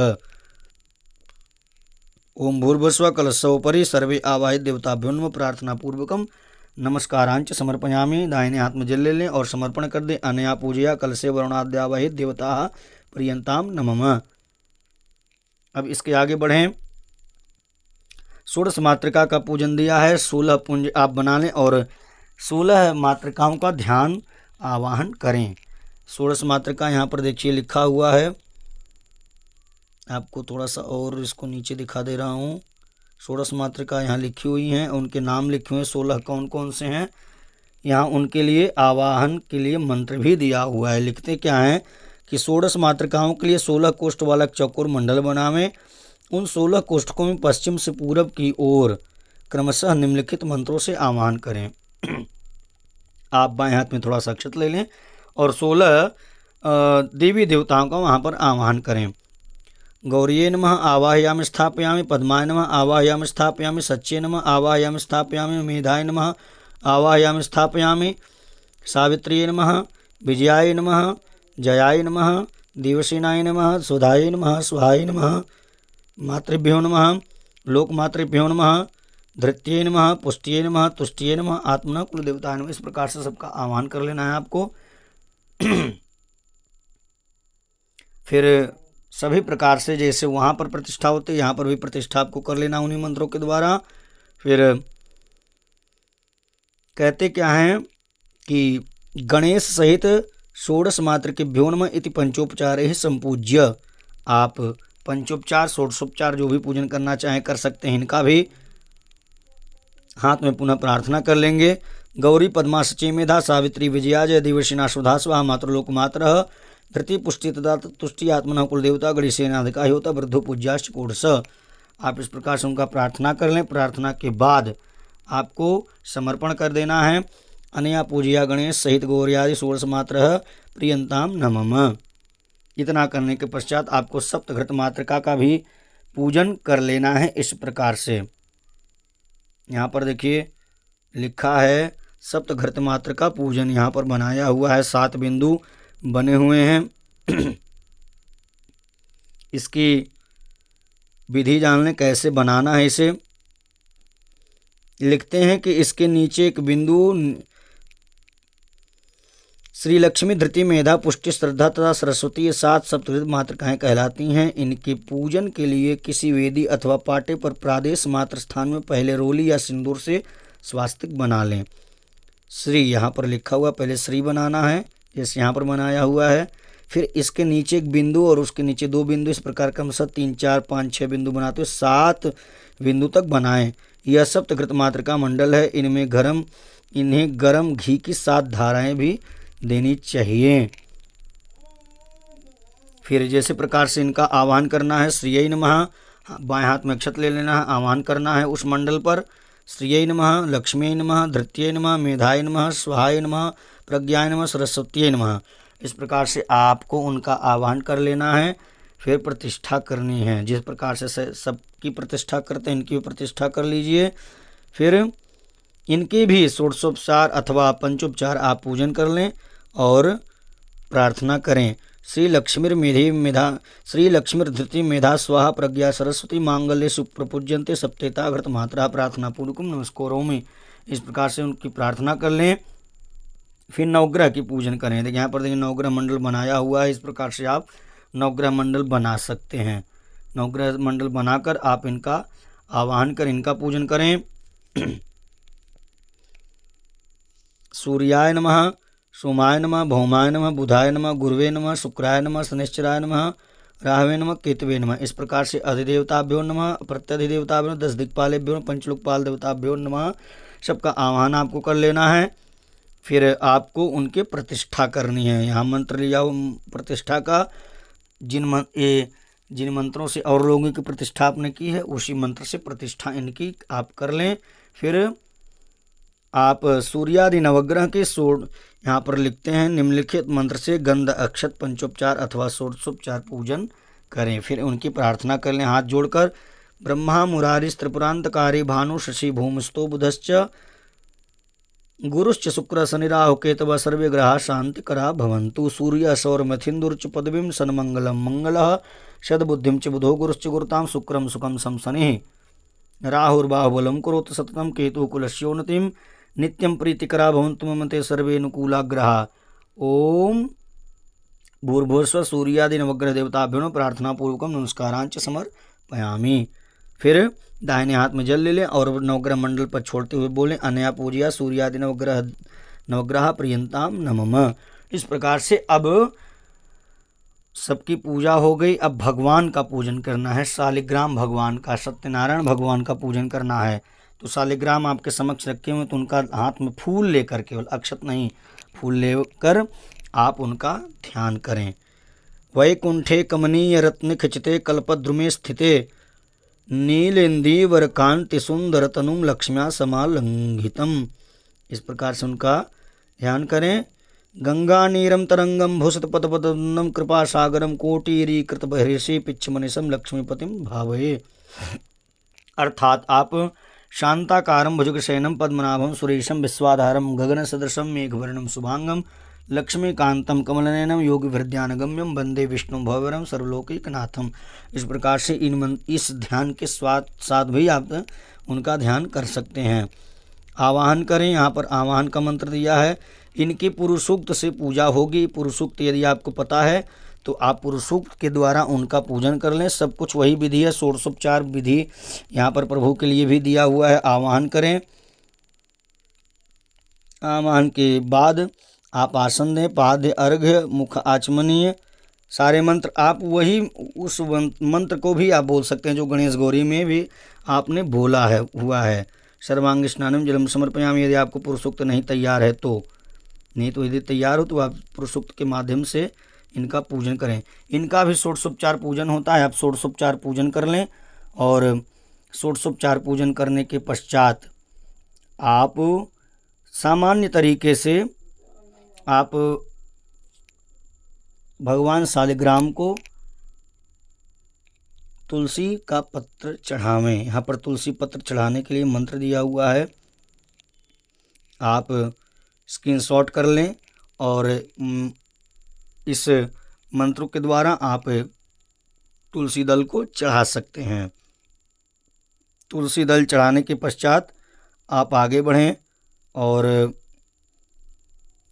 ओम भूर्भुवस्सुवः कलशोपरि सर्वे आवाहित देवताभ्यो नमः। प्रार्थना पूर्वकम नमस्कारांच समर्पयामि। दाहिने हाथ में जल ले लें और समर्पण कर दें। अनया पूजया कलशे वरुणाद्यावाहित देवताः प्रियंताम नमः। अब इसके आगे बढ़ें। षोडश मातृका का पूजन दिया है। 16 पुंज आप बना लें और 16 मातृकाओं का ध्यान आवाहन करें। षोडश मातृका यहाँ पर देखिए लिखा हुआ है, आपको थोड़ा सा और इसको नीचे दिखा दे रहा हूँ। षोडश मातृका यहाँ लिखी हुई हैं, उनके नाम लिखे हुए 16 कौन कौन से हैं। यहाँ उनके लिए आवाहन के लिए मंत्र भी दिया हुआ है। लिखते क्या हैं कि षोडश मातृकाओं के लिए 16 कोष्ठ वाला चौकोर मंडल बनावें। उन 16 कोष्ठकों में पश्चिम से पूरब की ओर क्रमशः निम्नलिखित मंत्रों से आवाहन करें। आप बाएं हाथ में थोड़ा सा अक्षत ले लें और 16 देवी देवताओं का वहाँ पर आवाहन करें। गौरिये नमः आवाहयामि स्थापयामि, पद्माय नमः आवाहयामि स्थापयामि, सच्चे नमः आवाहयामि स्थापयामि, मेधाय नमः आवाहयामि स्थापयामि, सावित्र्ये नमः, विजयाय नमः, जयाय नमः, देवसेनाय नमः, सुधाय नमः, स्वाहाय नमः, मातृभ्यो नमः, लोकमातृभ्यो नमः, धृत्ये नमः, पुष्ट्ये नमः, तुष्ट्ये नमः, आत्मनः कुलदेवताय नमः। इस प्रकार से सबका आह्वान कर लेना है आपको। फिर सभी प्रकार से जैसे वहाँ पर प्रतिष्ठा होती है यहाँ पर भी प्रतिष्ठा आपको कर लेना उन्हीं मंत्रों के द्वारा। फिर कहते क्या हैं कि गणेश सहित षोडश मातृकेभ्यो नमः इति पंचोपचारे संपूज्य। आप पंचोपचार षोडशोपचार जो भी पूजन करना चाहें कर सकते हैं। इनका भी हाथ में पुनः प्रार्थना कर लेंगे। गौरी पद्मा सची मेधा सावित्री विजया जय दिवशिना सुधा स्वाहा मातृलोक मातरः धृति पुष्टि तथा तुष्टि आत्मनः कुलदेवता गणेशेनाधिका होता वृद्धो पूज्याश्च कोडश। आप इस प्रकार से उनका प्रार्थना कर लें। प्रार्थना के बाद आपको समर्पण कर देना है। अनया पूजया गणेश सहित गौर्यादि षोडश मात्रः प्रियंताम नमः। इतना करने के पश्चात आपको सप्तघृत मातृका का भी पूजन कर लेना है। इस प्रकार से यहाँ पर देखिए लिखा है सप्तघृत मातृका पूजन यहाँ पर बनाया हुआ है। 7 बिंदु बने हुए हैं। इसकी विधि जान लें कैसे बनाना है। इसे लिखते हैं कि इसके नीचे एक बिंदु श्री लक्ष्मी, धृति, मेधा, पुष्टि, श्रद्धा तथा सरस्वती ये 7 सप्तऋत मातृकाएँ कहलाती हैं। इनके पूजन के लिए किसी वेदी अथवा पाटे पर प्रादेश मात्र स्थान में पहले रोली या सिंदूर से स्वास्तिक बना लें। श्री यहाँ पर लिखा हुआ, पहले श्री बनाना है जैसे यहाँ पर बनाया हुआ है, फिर इसके नीचे एक बिंदु और उसके नीचे 2 बिंदु, इस प्रकार क्रमशः 3, 4, 5, 6 बिंदु बनाते हुए 7 बिंदु तक बनाएं। यह सप्तकृत मातृका मंडल है। इन्हें गरम घी की 7 धाराएं भी देनी चाहिए। फिर जैसे प्रकार से इनका आवाहन करना है। श्रीयै नमः, बाएं हाथ में अक्षत ले लेना है, आवाहन करना है उस मंडल पर। श्रीयै नमः, लक्ष्मी नमः, धृत्यै नमः, मेधाय नमः, स्वाहाय नमः, प्रज्ञाय नमः, सरस्वतीयै नमः। इस प्रकार से आपको उनका आवाहन कर लेना है, फिर प्रतिष्ठा करनी है। जिस प्रकार से सबकी प्रतिष्ठा करते हैं इनकी भी प्रतिष्ठा कर लीजिए। फिर इनके भी षोडशोपचार अथवा पंचोपचार आप पूजन कर लें और प्रार्थना करें। श्री लक्ष्मीर् धृति मेधा स्वाहा प्रज्ञा सरस्वती मांगल्ये सुप्रपूज्यन्ते सप्तेता घृत मात्रा प्रार्थना पूर्वकम नमस्कारोमि। इस प्रकार से उनकी प्रार्थना कर लें। फिर नवग्रह की पूजन करें। देखिए यहाँ पर देखिए नवग्रह मंडल बनाया हुआ है। इस प्रकार से आप नवग्रह मंडल बना सकते हैं। नवग्रह मंडल बनाकर आप इनका आवाहन कर इनका पूजन करें। सूर्याय नमः, सोमाय नमः, भौमाय नमः, बुधाय नमः, गुरुवे नमः, शुक्राय नमः, शनिश्चराय नमः, राहवे नमः, केतवे नमः। इस प्रकार से अधिदेवताभ्यो नमः, प्रत्यधिदेवताभ्यो, 10 दिक्पालेभ्यो, पंचलोकपाल देवताभ्यो नमः। सबका आह्वान आपको कर लेना है। फिर आपको उनके प्रतिष्ठा करनी है। यहाँ मंत्र लिया प्रतिष्ठा का, जिन मंत्रों से और लोगों की प्रतिष्ठा आपने की है उसी मंत्र से प्रतिष्ठा इनकी आप कर लें। फिर आप सूर्यादि नवग्रह के यहाँ पर लिखते हैं निम्नलिखित मंत्र से गंध अक्षत पंचोपचार अथवा षोडशोपचार पूजन करें। फिर उनकी प्रार्थना कर लें हाथ जोड़कर। ब्रह्मा मुरारी त्रिपुरांतकारी भानु शशि भूमस्तो बुधश्च गुरुश्च शुक्र शनि राहु केतव सर्वे ग्रहा शांतिकरा भवन्तु। सूर्य सौर मथिन्दुर्च पदवीं सन्मंगलम मंगलः सद्बुद्धिं च बुधो गुरुश्च गुरुतां शुक्रम सुखम सम शनिः राहुर्बाहुबलं करोतु सततं केतुः कुलस्योन्नतिं नित्यं प्रीतिकरा भवन्तु मम ते सर्वे अनुकूलाग्रहा। ओम भूर्भुवस्सुवः सूर्यादि नवग्रह देवताभ्यो प्रार्थना पूर्वकम नमस्कारांच समर्पयामि। फिर दाहिने हाथ में जल ले लें और नवग्रह मंडल पर छोड़ते हुए बोलें अनया पूजया सूर्यादि नवग्रह प्रियंताम नमः। इस प्रकार से अब सबकी पूजा हो गई। अब भगवान का पूजन करना है। शालिग्राम भगवान का, सत्यनारायण भगवान का पूजन करना है। तो शालिग्राम आपके समक्ष रखे हुए, तो उनका हाथ में फूल लेकर, केवल अक्षत नहीं, फूल लेकर आप उनका ध्यान करें। वैकुंठे कमनीय रत्न खचिते कल्पद्रुमे स्थिते नीलेन्दीवर कांति सुंदर तनुम लक्ष्म्या समालंघितम। इस प्रकार से उनका ध्यान करें। गंगा नीरम तरंगम भूषत पदपदम कृपा सागरम कोटीरीकृत बहिषि पिच्छमनिशम लक्ष्मीपतिम भावये। अर्थात आप शांताकारं भुजगशयनं पद्मनाभं सुरेशं विश्वाधारं गगनसदृशं मेघवर्णं शुभांगं लक्ष्मीकांतं कमलनयनं योगिवृद्ध्यानगम्यं वंदे विष्णुं भवरं सर्वलोकैकनाथं। इस प्रकार से इस ध्यान के साथ भी आप उनका ध्यान कर सकते हैं। आवाहन करें। यहाँ पर आवाहन का मंत्र दिया है। इनकी पुरुषोक्त से पूजा होगी। पुरुषोक्त यदि आपको पता है तो आप पुरुषोक्त के द्वारा उनका पूजन कर लें। सब कुछ वही विधि है। षोडशोपचार विधि यहाँ पर प्रभु के लिए भी दिया हुआ है। आवाहन करें। आवाहन के बाद आप आसन दें, पाद्य अर्घ्य मुख आचमनीय, सारे मंत्र आप वही उस मंत्र को भी आप बोल सकते हैं जो गणेश गौरी में भी आपने बोला है हुआ है। सर्वांग स्नानम जलम समर्पयामि। यदि आपको पुरुषोक्त नहीं तैयार है तो, नहीं तो यदि तैयार हो तो आप पुरुषोक्त के माध्यम से इनका पूजन करें। इनका भी षोडशोपचार पूजन होता है। आप षोडशोपचार पूजन कर लें और षोडशोपचार पूजन करने के पश्चात आप सामान्य तरीके से आप भगवान शालिग्राम को तुलसी का पत्र चढ़ावें। यहाँ पर तुलसी पत्र चढ़ाने के लिए मंत्र दिया हुआ है। आप स्क्रीनशॉट कर लें और इस मंत्र के द्वारा आप तुलसी दल को चढ़ा सकते हैं। तुलसी दल चढ़ाने के पश्चात आप आगे बढ़ें और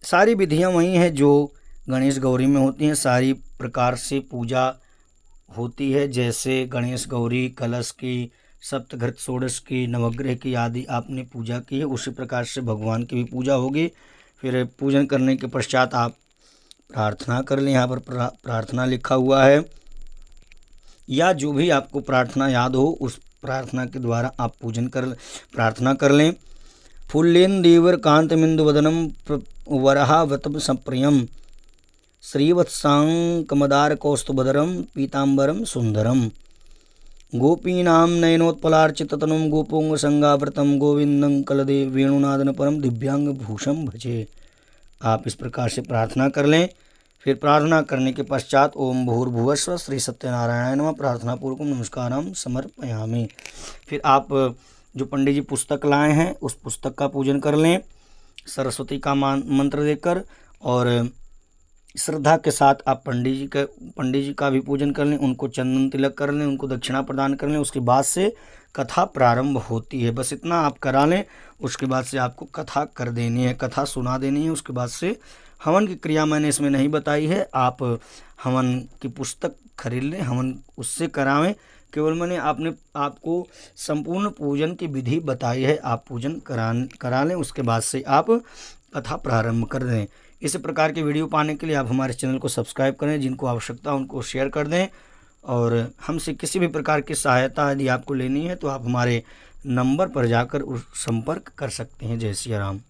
सारी विधियां वही हैं जो गणेश गौरी में होती हैं। सारी प्रकार से पूजा होती है, जैसे गणेश गौरी, कलश की, सप्तघृत षोडश की, नवग्रह की आदि आपने पूजा की है, उसी प्रकार से भगवान की भी पूजा होगी। फिर पूजन करने के पश्चात आप प्रार्थना कर लें। यहाँ पर प्रार्थना लिखा हुआ है, या जो भी आपको प्रार्थना याद हो उस प्रार्थना के द्वारा आप प्रार्थना कर लें। फुल्लेन देवर कांतमिंदु वदनम वराहवतम सप्रियम श्रीवत्सांकमदार कौस्तुभधरम पीताम्बरम सुंदरम गोपीनां नयनोत्पलार्चिततनुं गोपोंग संगावृतम गोविंदं कलदे वेणुनादन परम दिव्यांग भूषम भजे। आप इस प्रकार से प्रार्थना कर लें। फिर प्रार्थना करने के पश्चात ओम भूर्भुवस्व श्री सत्यनारायण नमः प्रार्थना पूर्वक नमस्कारम समर्पयामि। फिर आप जो पंडित जी पुस्तक लाए हैं उस पुस्तक का पूजन कर लें सरस्वती का मंत्र देकर, और श्रद्धा के साथ आप पंडित जी का भी पूजन कर लें, उनको चंदन तिलक कर लें, उनको दक्षिणा प्रदान कर लें। उसके बाद से कथा प्रारंभ होती है। बस इतना आप करा लें, उसके बाद से आपको कथा कर देनी है, कथा सुना देनी है। उसके बाद से हवन की क्रिया मैंने इसमें नहीं बताई है, आप हवन की पुस्तक खरीद लें, हवन उससे करावें। केवल मैंने आपको संपूर्ण पूजन की विधि बताई है, आप पूजन करा लें, उसके बाद से आप कथा प्रारंभ कर दें। इस प्रकार के वीडियो पाने के लिए आप हमारे चैनल को सब्सक्राइब करें, जिनको आवश्यकता उनको शेयर कर दें, और हमसे किसी भी प्रकार की सहायता यदि आपको लेनी है तो आप हमारे नंबर पर जाकर संपर्क कर सकते हैं। जय सिया राम।